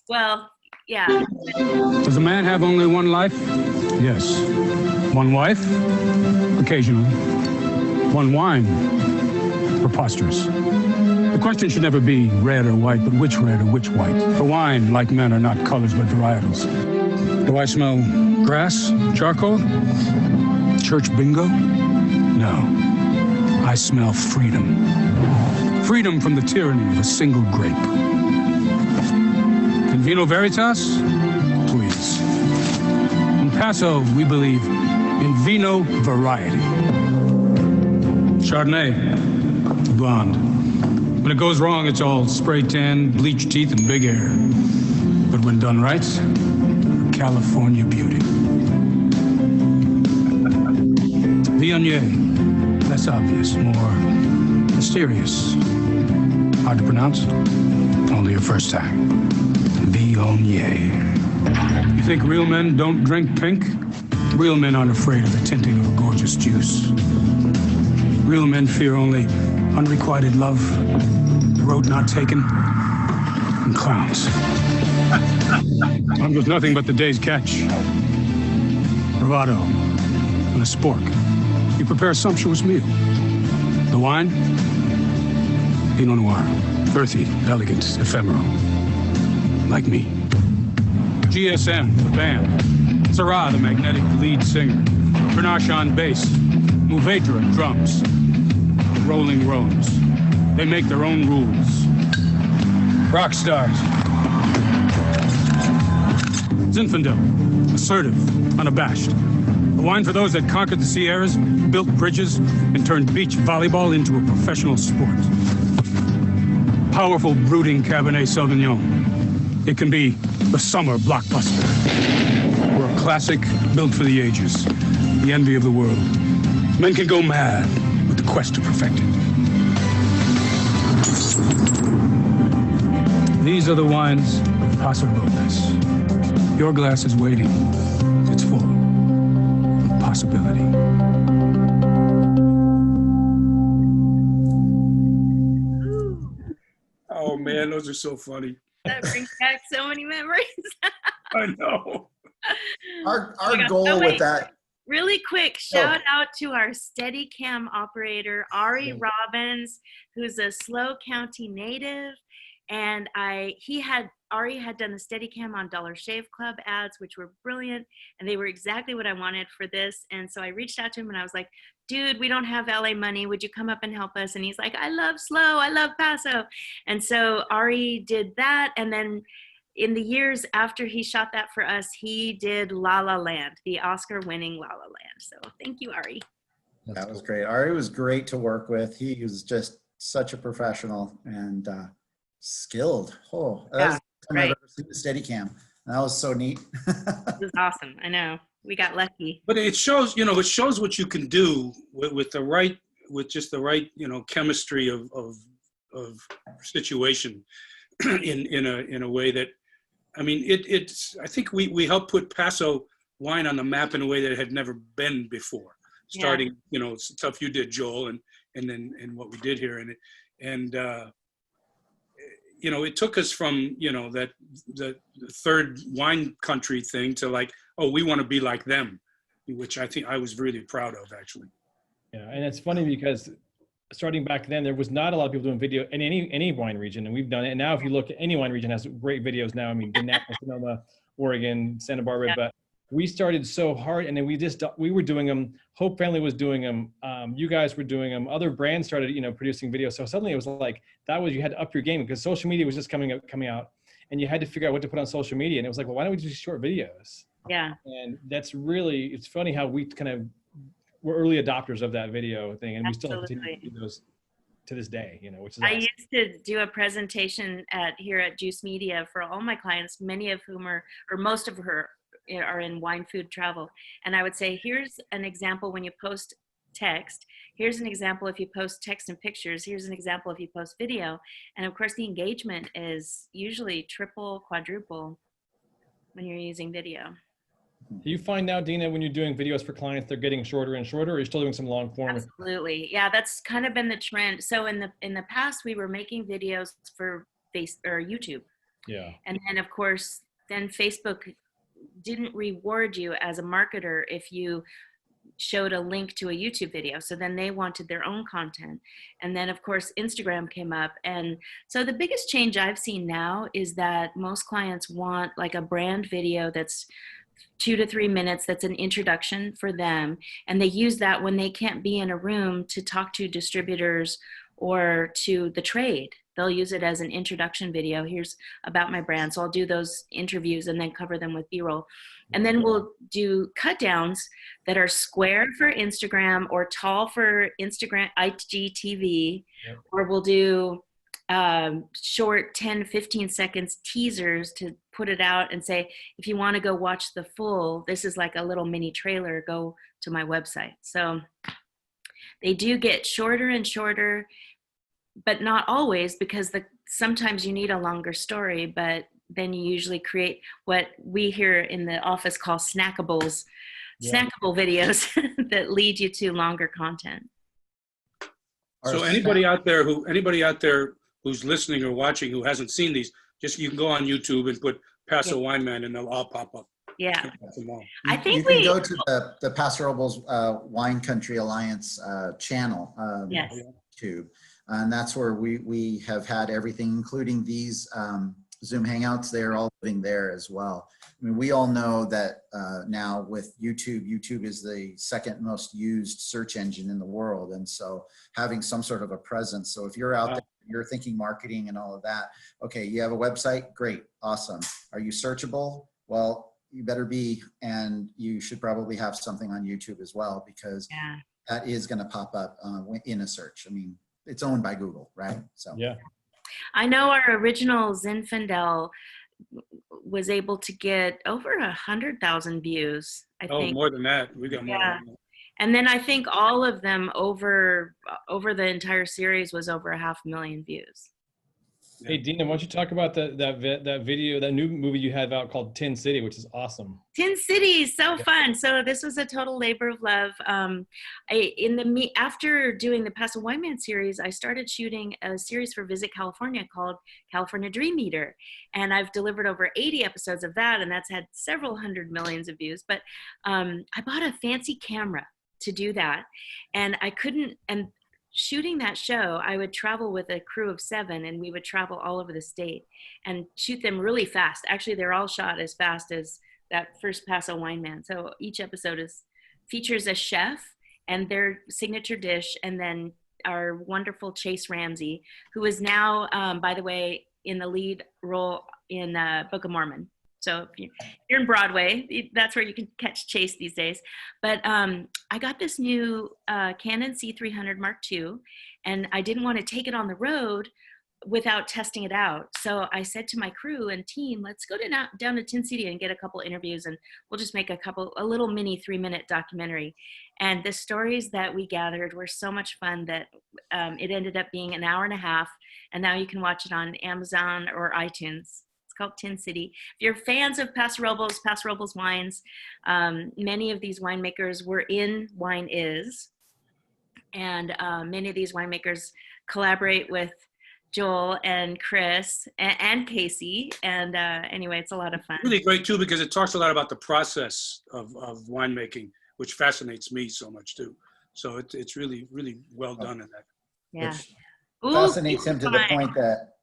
Well, yeah. Does a man have only one life? Yes. One wife? Occasionally. One wine? Preposterous. The question should never be red or white, but which red or which white. For wine, like men, are not colors, but varietals. Do I smell grass, charcoal, church bingo? No. I smell freedom. Freedom from the tyranny of a single grape. In Vino Veritas? Please. In Paso, we believe in Vino Variety. Chardonnay, blonde. When it goes wrong, it's all spray tan, bleached teeth, and big hair. But when done right, California beauty. Viognier, less obvious, more mysterious. Hard to pronounce? Only your first time. Viognier. You think real men don't drink pink? Real men aren't afraid of the tinting of a gorgeous juice. Real men fear only unrequited love, the road not taken, and clowns. One was nothing but the day's catch. Bravado and a spork. You prepare a sumptuous meal. The wine? Pinot Noir. Earthy, elegant, ephemeral. Like me. GSM, the band. Sarah, the magnetic lead singer. Grenache on bass. Mouvedra, drums. The Rolling Rones. They make their own rules. Rock stars. Zinfandel, assertive, unabashed. A wine for those that conquered the Sierras, built bridges, and turned beach volleyball into a professional sport. Powerful, brooding Cabernet Sauvignon. It can be the summer blockbuster. Or a classic built for the ages, the envy of the world. Men can go mad with the quest to perfect it. These are the wines of Paso Robles. Your glass is waiting. It's full of possibility. Oh man, those are so funny. That brings back so many memories. I know. Our goal with that. Really quick, shout out to our Steadicam operator, Ari Robbins, who's a SLO County native. And Ari had done the Steadicam on Dollar Shave Club ads, which were brilliant. And they were exactly what I wanted for this. And so I reached out to him and I was like, dude, we don't have LA money. Would you come up and help us? And he's like, I love SLO. I love Paso. And so Ari did that. And then in the years after he shot that for us, he did La La Land, the Oscar-winning La La Land. So thank you, Ari. That was great. Ari was great to work with. He was just such a professional and skilled. Oh, that's the time I've ever seen the Steadicam. That was so neat. It was awesome. I know. We got lucky. But it shows, you know, it shows what you can do with the right, with just the right, you know, chemistry of situation in a way that, I mean, it's, I think we helped put Paso wine on the map in a way that it had never been before. Starting, you know, stuff you did, Joel, and then what we did here, and you know, it took us from, you know, that the third wine country thing to like, oh, we want to be like them, which I think I was really proud of, actually. Yeah, and it's funny because starting back then, there was not a lot of people doing video in any wine region, and we've done it. And now, if you look at any wine region, has great videos now. I mean, Sonoma, Oregon, Santa Barbara, but we started so hard, and then we were doing them. Hope Family was doing them. You guys were doing them. Other brands started, you know, producing videos. So suddenly it was like you had to up your game because social media was just coming out, and you had to figure out what to put on social media. And it was like, well, why don't we do short videos? Yeah. And that's really, it's funny how we kind of were early adopters of that video thing, and we still continue to do those to this day, you know, which is awesome. I used to do a presentation here at Juice Media for all my clients, many of whom or most of her are in wine, food, travel. And I would say, here's an example when you post text. Here's an example if you post text and pictures. Here's an example if you post video. And of course, the engagement is usually triple, quadruple when you're using video. Do you find now, Dina, when you're doing videos for clients, they're getting shorter and shorter, or are you still doing some long form? Absolutely. Yeah, that's kind of been the trend. So in the past, we were making videos for YouTube. Yeah. And then of course, then Facebook didn't reward you as a marketer if you showed a link to a YouTube video. So then they wanted their own content. And then of course, Instagram came up. And so the biggest change I've seen now is that most clients want like a brand video that's 2 to 3 minutes. That's an introduction for them. And they use that when they can't be in a room to talk to distributors or to the trade. They'll use it as an introduction video. Here's about my brand. So I'll do those interviews and then cover them with B-roll. And then we'll do cut downs that are square for Instagram or tall for Instagram, IGTV, or we'll do short 10, 15 seconds teasers to put it out and say, if you want to go watch the full, this is like a little mini trailer, go to my website. So they do get shorter and shorter, but not always, because sometimes you need a longer story, but then you usually create what we here in the office call snackable videos that lead you to longer content. So anybody out there who's listening or watching who hasn't seen these, just you can go on YouTube and put Paso Wine Man and they'll all pop up. Yeah. I think you can go to the Paso Robles Wine Country Alliance channel, YouTube, and that's where we have had everything, including these Zoom Hangouts. They're all living there as well. I mean, we all know that now with YouTube is the second most used search engine in the world, and so having some sort of a presence. So if you're out there, you're thinking marketing and all of that. Okay, you have a website, great, awesome. Are you searchable? Well, you better be, and you should probably have something on YouTube as well, because that is going to pop up in a search. I mean, it's owned by Google, right? So yeah, I know our original Zinfandel was able to get over 100,000 views. I think more than that. We got more than that. And then I think all of them over the entire series was over 500,000 views. Hey, Dina, why don't you talk about that video, that new movie you have out called Tin City, which is awesome. Tin City, so fun. So this was a total labor of love. After doing the Paso Wine Man series, I started shooting a series for Visit California called California Dream Eater. And I've delivered over 80 episodes of that, and that's had several hundred millions of views. But I bought a fancy camera to do that. And shooting that show, I would travel with a crew of 7, and we would travel all over the state and shoot them really fast. Actually, they're all shot as fast as that first Paso Wine Man. So each episode features a chef and their signature dish, and then our wonderful Chase Ramsey, who is now, by the way, in the lead role in Book of Mormon. So if you're in Broadway, that's where you can catch Chase these days. But I got this new Canon C300 Mark II, and I didn't want to take it on the road without testing it out. So I said to my crew and team, let's go down to Tin City and get a couple interviews, and we'll just make a little mini 3-minute documentary. And the stories that we gathered were so much fun that it ended up being an hour and a half, and now you can watch it on Amazon or iTunes. It's called Tin City. If you're fans of Paso Robles wines, many of these winemakers were in Wine Is, and many of these winemakers collaborate with Joel and Chris and Casey, and anyway, it's a lot of fun. Really great too, because it talks a lot about the process of winemaking, which fascinates me so much too. So it's really, really well done in that. Yeah. Fascinates him to the point that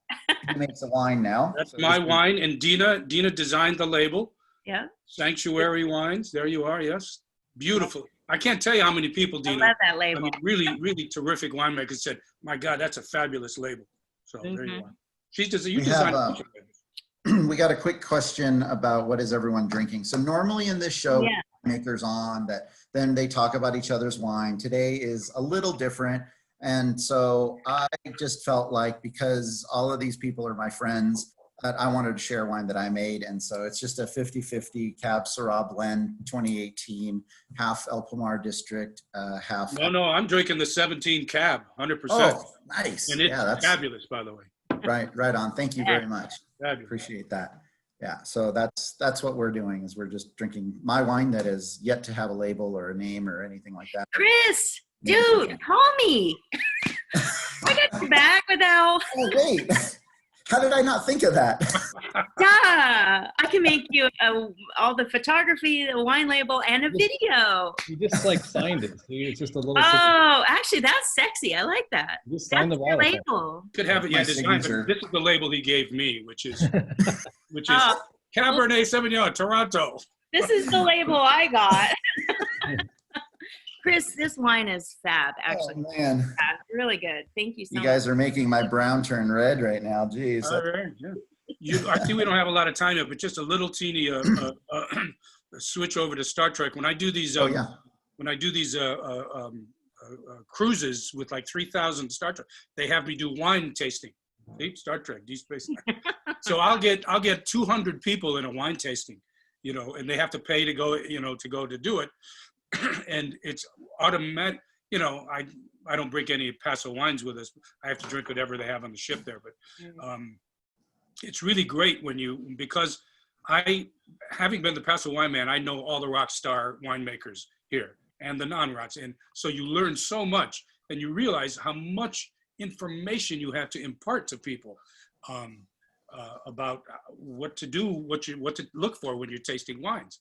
he makes a wine now. That's my wine, and Dina designed the label. Yeah. Sanctuary Wines. There you are. Yes. Beautiful. I can't tell you how many people, Dina, I love that label. I mean, really, really terrific winemakers said, my God, that's a fabulous label. So there you are. She's just, you designed we got a quick question about what is everyone drinking. So normally in this show, makers on that, then they talk about each other's wine. Today is a little different. And so I just felt like, because all of these people are my friends, that I wanted to share wine that I made. And so it's just a 50-50 Cab Syrah blend, 2018, half El Pomar District, half. No, I'm drinking the 17 Cab, 100%. Oh, nice. And it's fabulous, by the way. Right on. Thank you very much. Fabulous. Appreciate that. Yeah, so that's what we're doing, is we're just drinking my wine that is yet to have a label or a name or anything like that. Chris, dude, call me. I got your back without. Oh, wait. How did I not think of that? Duh! I can make you all the photography, the wine label, and a video. You just like signed it. So it's just a little. Oh, actually, that's sexy. I like that. You just signed the label. Could have it. Yeah, designed. This is the label he gave me, which is Cabernet Sauvignon, Toronto. This is the label I got. Chris, this wine is fab, actually. Oh, man. Fab. Really good. Thank you so much. You guys are making my brown turn red right now. Jeez. All right, yeah. I see we don't have a lot of time yet, but just a little teeny switch over to Star Trek. When I do these, cruises with like 3,000 Star Trek, they have me do wine tasting. See? Star Trek, Deep Space Nine. So I'll get 200 people in a wine tasting, and they have to pay to go, to do it. And it's automatic, I don't bring any Paso wines with us. I have to drink whatever they have on the ship there. But it's really great because having been the Paso Wine Man, I know all the rock star winemakers here and the non-rocks. And so you learn so much, and you realize how much information you have to impart to people about what to do, what to look for when you're tasting wines.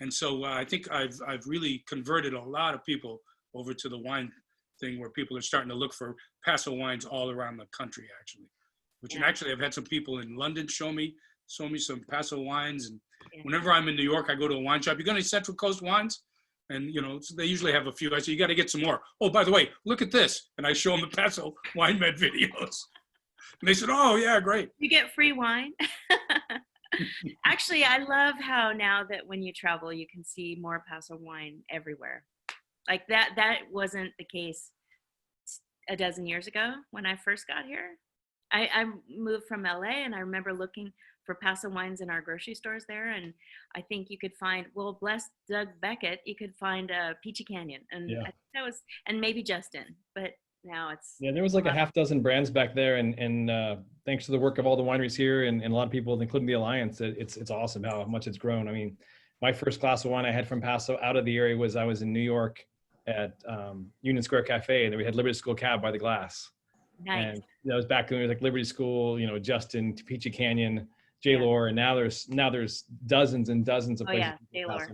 And so I think I've really converted a lot of people over to the wine thing, where people are starting to look for Paso wines all around the country, actually. And actually, I've had some people in London show me some Paso wines. And whenever I'm in New York, I go to a wine shop. You got any Central Coast wines? And, they usually have a few. I say, you got to get some more. Oh, by the way, look at this. And I show them the Paso Wine Man videos. And they said, oh, yeah, great. You get free wine. Actually, I love how now that when you travel, you can see more Paso wine everywhere. Like that wasn't the case a dozen years ago when I first got here. I moved from LA, and I remember looking for Paso wines in our grocery stores there. And I think you could find, well, bless Doug Beckett, you could find Peachy Canyon. And I think that was, and maybe Justin, but now it's. Yeah, there was like a half dozen brands back there. And thanks to the work of all the wineries here and a lot of people, including the Alliance, it's awesome how much it's grown. I mean, my first glass of wine I had from Paso out of the area was I was in New York at Union Square Cafe, and we had Liberty School Cab by the glass. Nice. And that was back when it was like Liberty School, Justin, Peachy Canyon, J-Lore, and now there's dozens and dozens of places. J-Lore.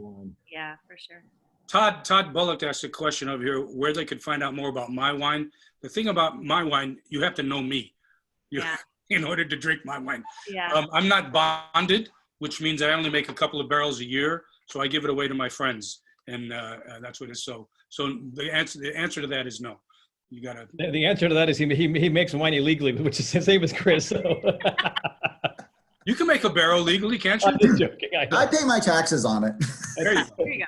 Yeah, for sure. Todd Bullock asked a question over here where they could find out more about my wine. The thing about my wine, you have to know me in order to drink my wine. Yeah. I'm not bonded, which means I only make a couple of barrels a year, so I give it away to my friends, and that's what it is. So the answer to that is no. You gotta. The answer to that is he makes wine illegally, which is the same as Chris. So. You can make a barrel legally, can't you? I'm just joking. I pay my taxes on it. There you go. There you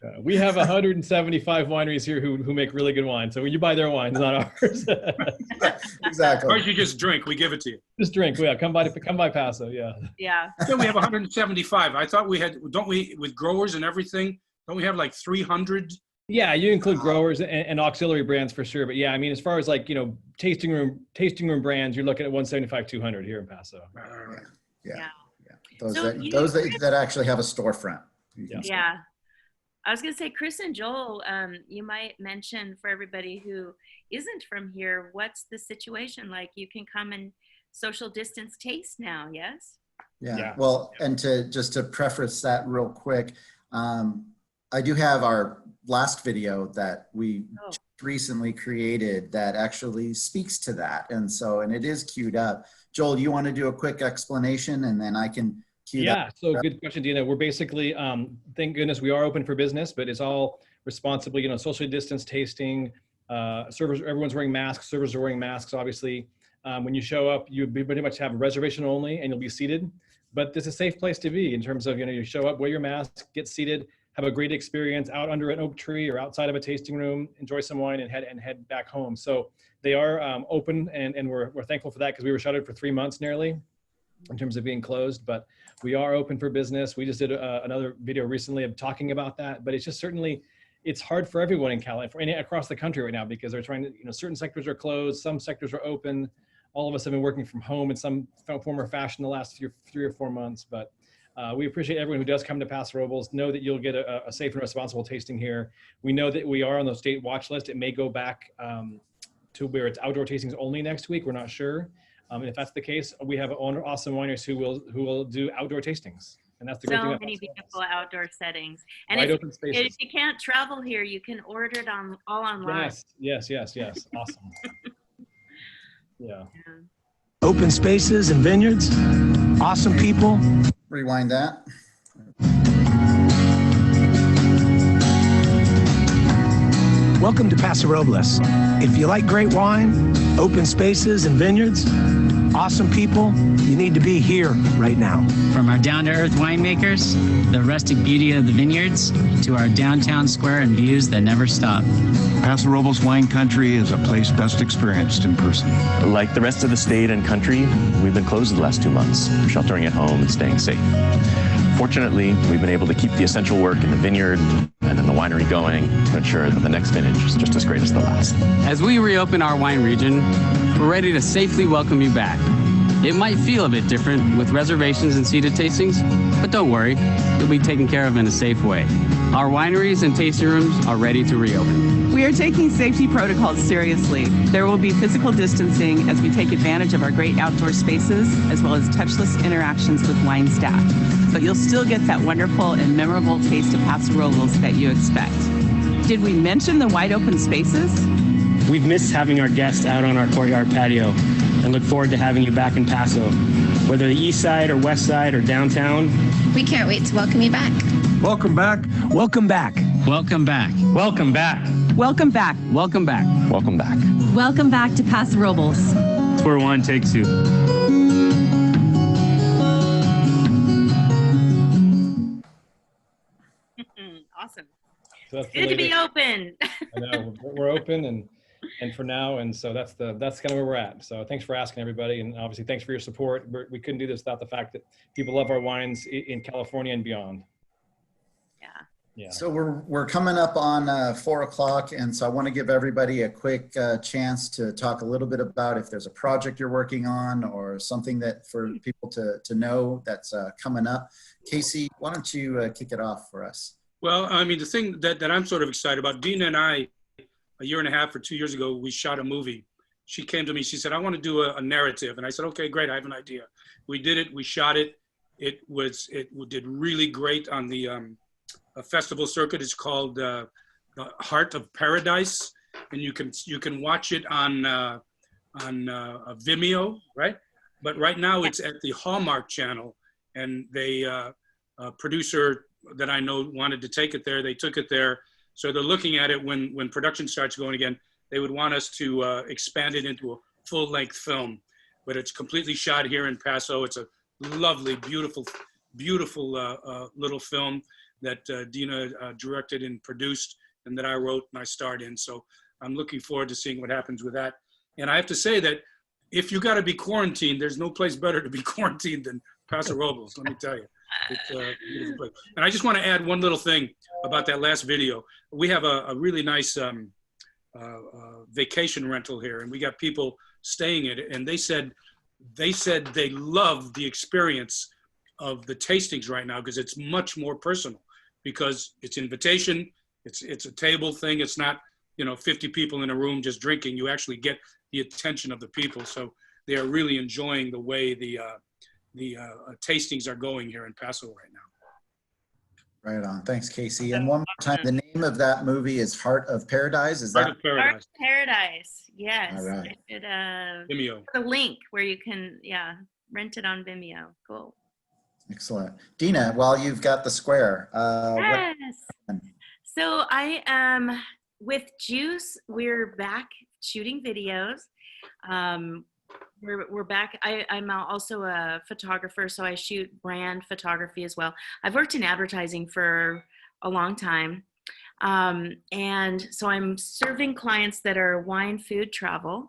go. We have 175 wineries here who make really good wine. So when you buy their wine, it's not ours. Exactly. Or you just drink, we give it to you. Just drink. Yeah, come by Paso. Yeah. Yeah. Yeah, we have 175. I thought we had, don't we, with growers and everything, don't we have like 300? Yeah, you include growers and auxiliary brands for sure. But yeah, I mean, as far as like, tasting room brands, you're looking at 175, 200 here in Paso. Yeah. So, Those that actually have a storefront. Yeah. I was going to say, Chris and Joel, you might mention for everybody who isn't from here, what's the situation like? You can come and social distance taste now, yes? Yeah. Well, and just to preface that real quick, I do have our last video that we recently created that actually speaks to that. And it is queued up. Joel, you want to do a quick explanation and then I can cue that? Yeah, so good question, Dina. We're basically, thank goodness we are open for business, but it's all responsibly, socially distanced tasting. Servers, everyone's wearing masks. Servers are wearing masks, obviously. When you show up, you pretty much have a reservation only and you'll be seated. But this is a safe place to be in terms of, you show up, wear your mask, get seated, have a great experience out under an oak tree or outside of a tasting room, enjoy some wine and head back home. So they are open and we're thankful for that because we were shuttered for 3 months nearly in terms of being closed, but we are open for business. We just did another video recently of talking about that, but it's just certainly, it's hard for everyone in California, across the country right now, because they're trying to, certain sectors are closed, some sectors are open. All of us have been working from home in some form or fashion the last 3 or 4 months, but we appreciate everyone who does come to Paso Robles. Know that you'll get a safe and responsible tasting here. We know that we are on the state watch list. It may go back to where it's outdoor tastings only next week. We're not sure. And if that's the case, we have awesome wineries who will do outdoor tastings. And that's the great thing. So many beautiful outdoor settings. And wide if open spaces. you can't travel here, you can order it all online. Yes. Awesome. Yeah. Open spaces and vineyards, awesome people. Rewind that. Welcome to Paso Robles. If you like great wine, open spaces and vineyards, awesome people, you need to be here right now. From our down-to-earth winemakers, the rustic beauty of the vineyards, to our downtown square and views that never stop. Paso Robles Wine Country is a place best experienced in person. Like the rest of the state and country, we've been closed the last 2 months, sheltering at home and staying safe. Fortunately, we've been able to keep the essential work in the vineyard and in the winery going to ensure that the next vintage is just as great as the last. As we reopen our wine region, we're ready to safely welcome you back. It might feel a bit different with reservations and seated tastings, but don't worry, you'll be taken care of in a safe way. Our wineries and tasting rooms are ready to reopen. We are taking safety protocols seriously. There will be physical distancing as we take advantage of our great outdoor spaces, as well as touchless interactions with wine staff. But you'll still get that wonderful and memorable taste of Paso Robles that you expect. Did we mention the wide open spaces? We've missed having our guests out on our courtyard patio and look forward to having you back in Paso. Whether the east side or west side or downtown. We can't wait to welcome you back. Welcome back. Welcome back. Welcome back. Welcome back. Welcome back. Welcome back. Welcome back. Welcome back to Paso Robles. It's where wine takes you. Awesome. So Good to be open. I know we're open and for now, and so that's kind of where we're at. So thanks for asking, everybody, and obviously thanks for your support. We couldn't do this without the fact that people love our wines in California and beyond. Yeah. So we're coming up on 4 o'clock, and so I want to give everybody a quick chance to talk a little bit about if there's a project you're working on or something that for people to know that's coming up. Casey, why don't you kick it off for us? Well, I mean, the thing that I'm sort of excited about, Dina and I, a year and a half or 2 years ago, we shot a movie. She came to me, she said, I want to do a narrative. And I said, okay, great, I have an idea. We did it, we shot it. It did really great on the festival circuit. It's called The Heart of Paradise. And you can watch it on Vimeo, right? But right now it's at the Hallmark channel. And they, a producer that I know wanted to take it there, they took it there. So they're looking at it when production starts going again. They would want us to expand it into a full-length film, but it's completely shot here in Paso. It's a lovely, beautiful little film. that Dina directed and produced, and that I wrote and I starred in. So I'm looking forward to seeing what happens with that. And I have to say that if you got to be quarantined, there's no place better to be quarantined than Paso Robles, let me tell you. It's a beautiful place. And I just want to add one little thing about that last video. We have a really nice vacation rental here, and we got people staying in it, and they said they love the experience of the tastings right now because it's much more personal, because it's invitation, it's a table thing, it's not 50 people in a room just drinking. You actually get the attention of the people, so they are really enjoying the way the tastings are going here in Paso right now. Right on. Thanks, Casey. And one more time, the name of that movie is Heart of Paradise. Is that? Heart of Paradise. Heart of Paradise. Yes. All right. Vimeo. The link where you can, rent it on Vimeo. Cool. Excellent. Dina, while you've got the square. Yes. So I am with Juice. We're back shooting videos. We're back. I'm also a photographer, so I shoot brand photography as well. I've worked in advertising for a long time. And so I'm serving clients that are wine, food, travel.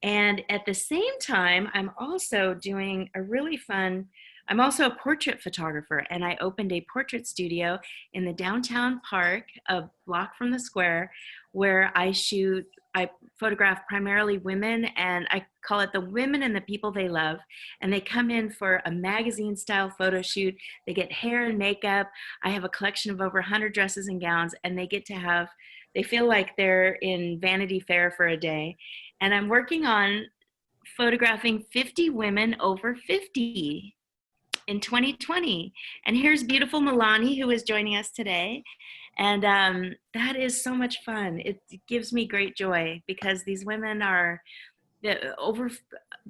And at the same time, I'm also doing a really fun, I'm also a portrait photographer, and I opened a portrait studio in the downtown park, a block from the square, where I photograph primarily women, and I call it the women and the people they love. And they come in for a magazine style photo shoot. They get hair and makeup. I have a collection of over 100 dresses and gowns, and they feel like they're in Vanity Fair for a day. And I'm working on photographing 50 women over 50 in 2020. And here's beautiful Milani, who is joining us today. And that is so much fun. It gives me great joy because these women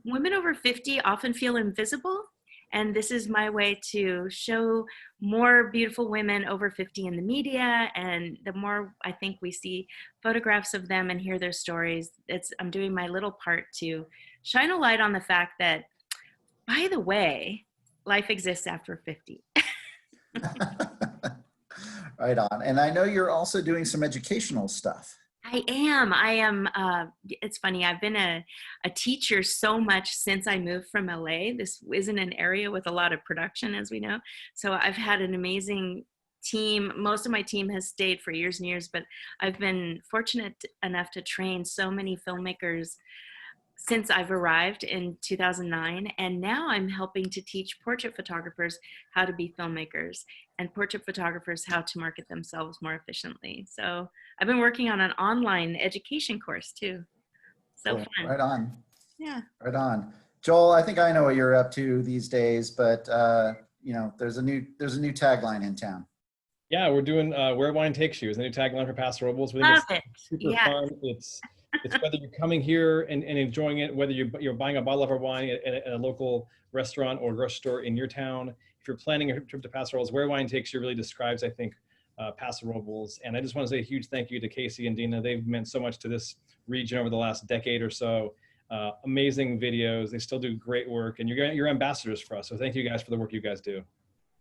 women over 50 often feel invisible. And this is my way to show more beautiful women over 50 in the media. And the more I think we see photographs of them and hear their stories, I'm doing my little part to shine a light on the fact that, by the way, life exists after 50. Right on. And I know you're also doing some educational stuff. I am. It's funny. I've been a teacher so much since I moved from LA. This isn't an area with a lot of production, as we know. So I've had an amazing team. Most of my team has stayed for years and years, but I've been fortunate enough to train so many filmmakers since I've arrived in 2009. And now I'm helping to teach portrait photographers how to be filmmakers, and portrait photographers how to market themselves more efficiently. So I've been working on an online education course too. So cool. Fun. Right on. Yeah. Right on. Joel, I think I know what you're up to these days, but there's a new tagline in town. Yeah, we're doing Where Wine Takes You is the new tagline for Paso Robles. Love it. Super fun. It's whether you're coming here and enjoying it, whether you're buying a bottle of our wine at a local restaurant or grocery store in your town. If you're planning a trip to Paso Robles, Where Wine Takes You really describes, I think, Paso Robles. And I just want to say a huge thank you to Casey and Dina. They've meant so much to this region over the last decade or so. Amazing videos. They still do great work, and you're ambassadors for us. So thank you guys for the work you guys do.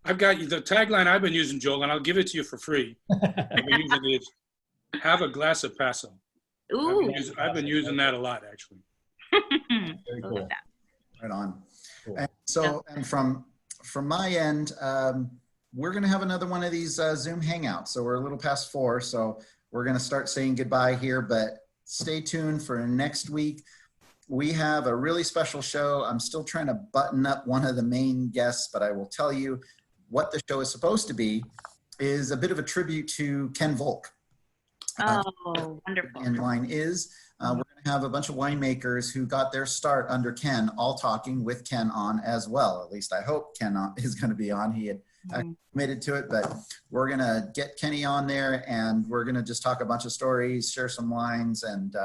I've got the tagline I've been using, Joel, and I'll give it to you for free. I've been using it. Have a glass of Paso. Ooh. I've been using that a lot, actually. Very cool. Right on. Cool. And so, and from my end, we're going to have another one of these Zoom Hangouts. So we're a little past 4, so we're going to start saying goodbye here, but stay tuned for next week. We have a really special show. I'm still trying to button up one of the main guests, but I will tell you what the show is supposed to be is a bit of a tribute to Ken Volk. Oh, wonderful. And line is, we're going to have a bunch of winemakers who got their start under Ken, all talking with Ken on as well. At least I hope Ken is going to be on. He had committed to it, but we're going to get Kenny on there, and we're going to just talk a bunch of stories, share some wines, and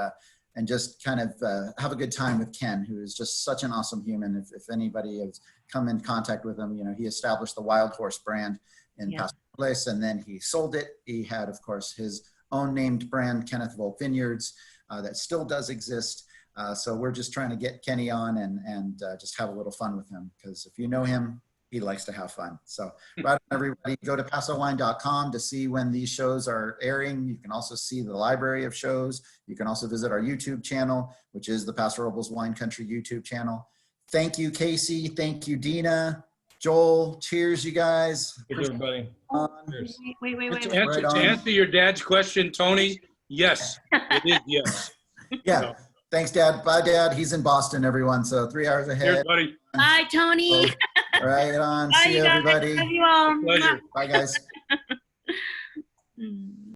just kind of have a good time with Ken, who is just such an awesome human. If anybody has come in contact with him, he established the Wild Horse brand in Paso Robles, and then he sold it. He had, of course, his own named brand, Kenneth Volk Vineyards, that still does exist. So we're just trying to get Kenny on and just have a little fun with him, because if you know him, he likes to have fun. So right, everybody, go to pasowine.com to see when these shows are airing. You can also see the library of shows. You can also visit our YouTube channel, which is the Paso Robles Wine Country YouTube channel. Thank you, Casey. Thank you, Dina. Joel, cheers, you guys. Cheers, everybody. Cheers. Wait. To answer your dad's question, Tony, yes, it is yes. Yeah. Thanks, Dad. Bye, Dad. He's in Boston, everyone. So 3 hours ahead. Cheers, buddy. Bye, Tony. Right on. Bye, See you, guys. everybody. Love you all. Pleasure. Bye, guys.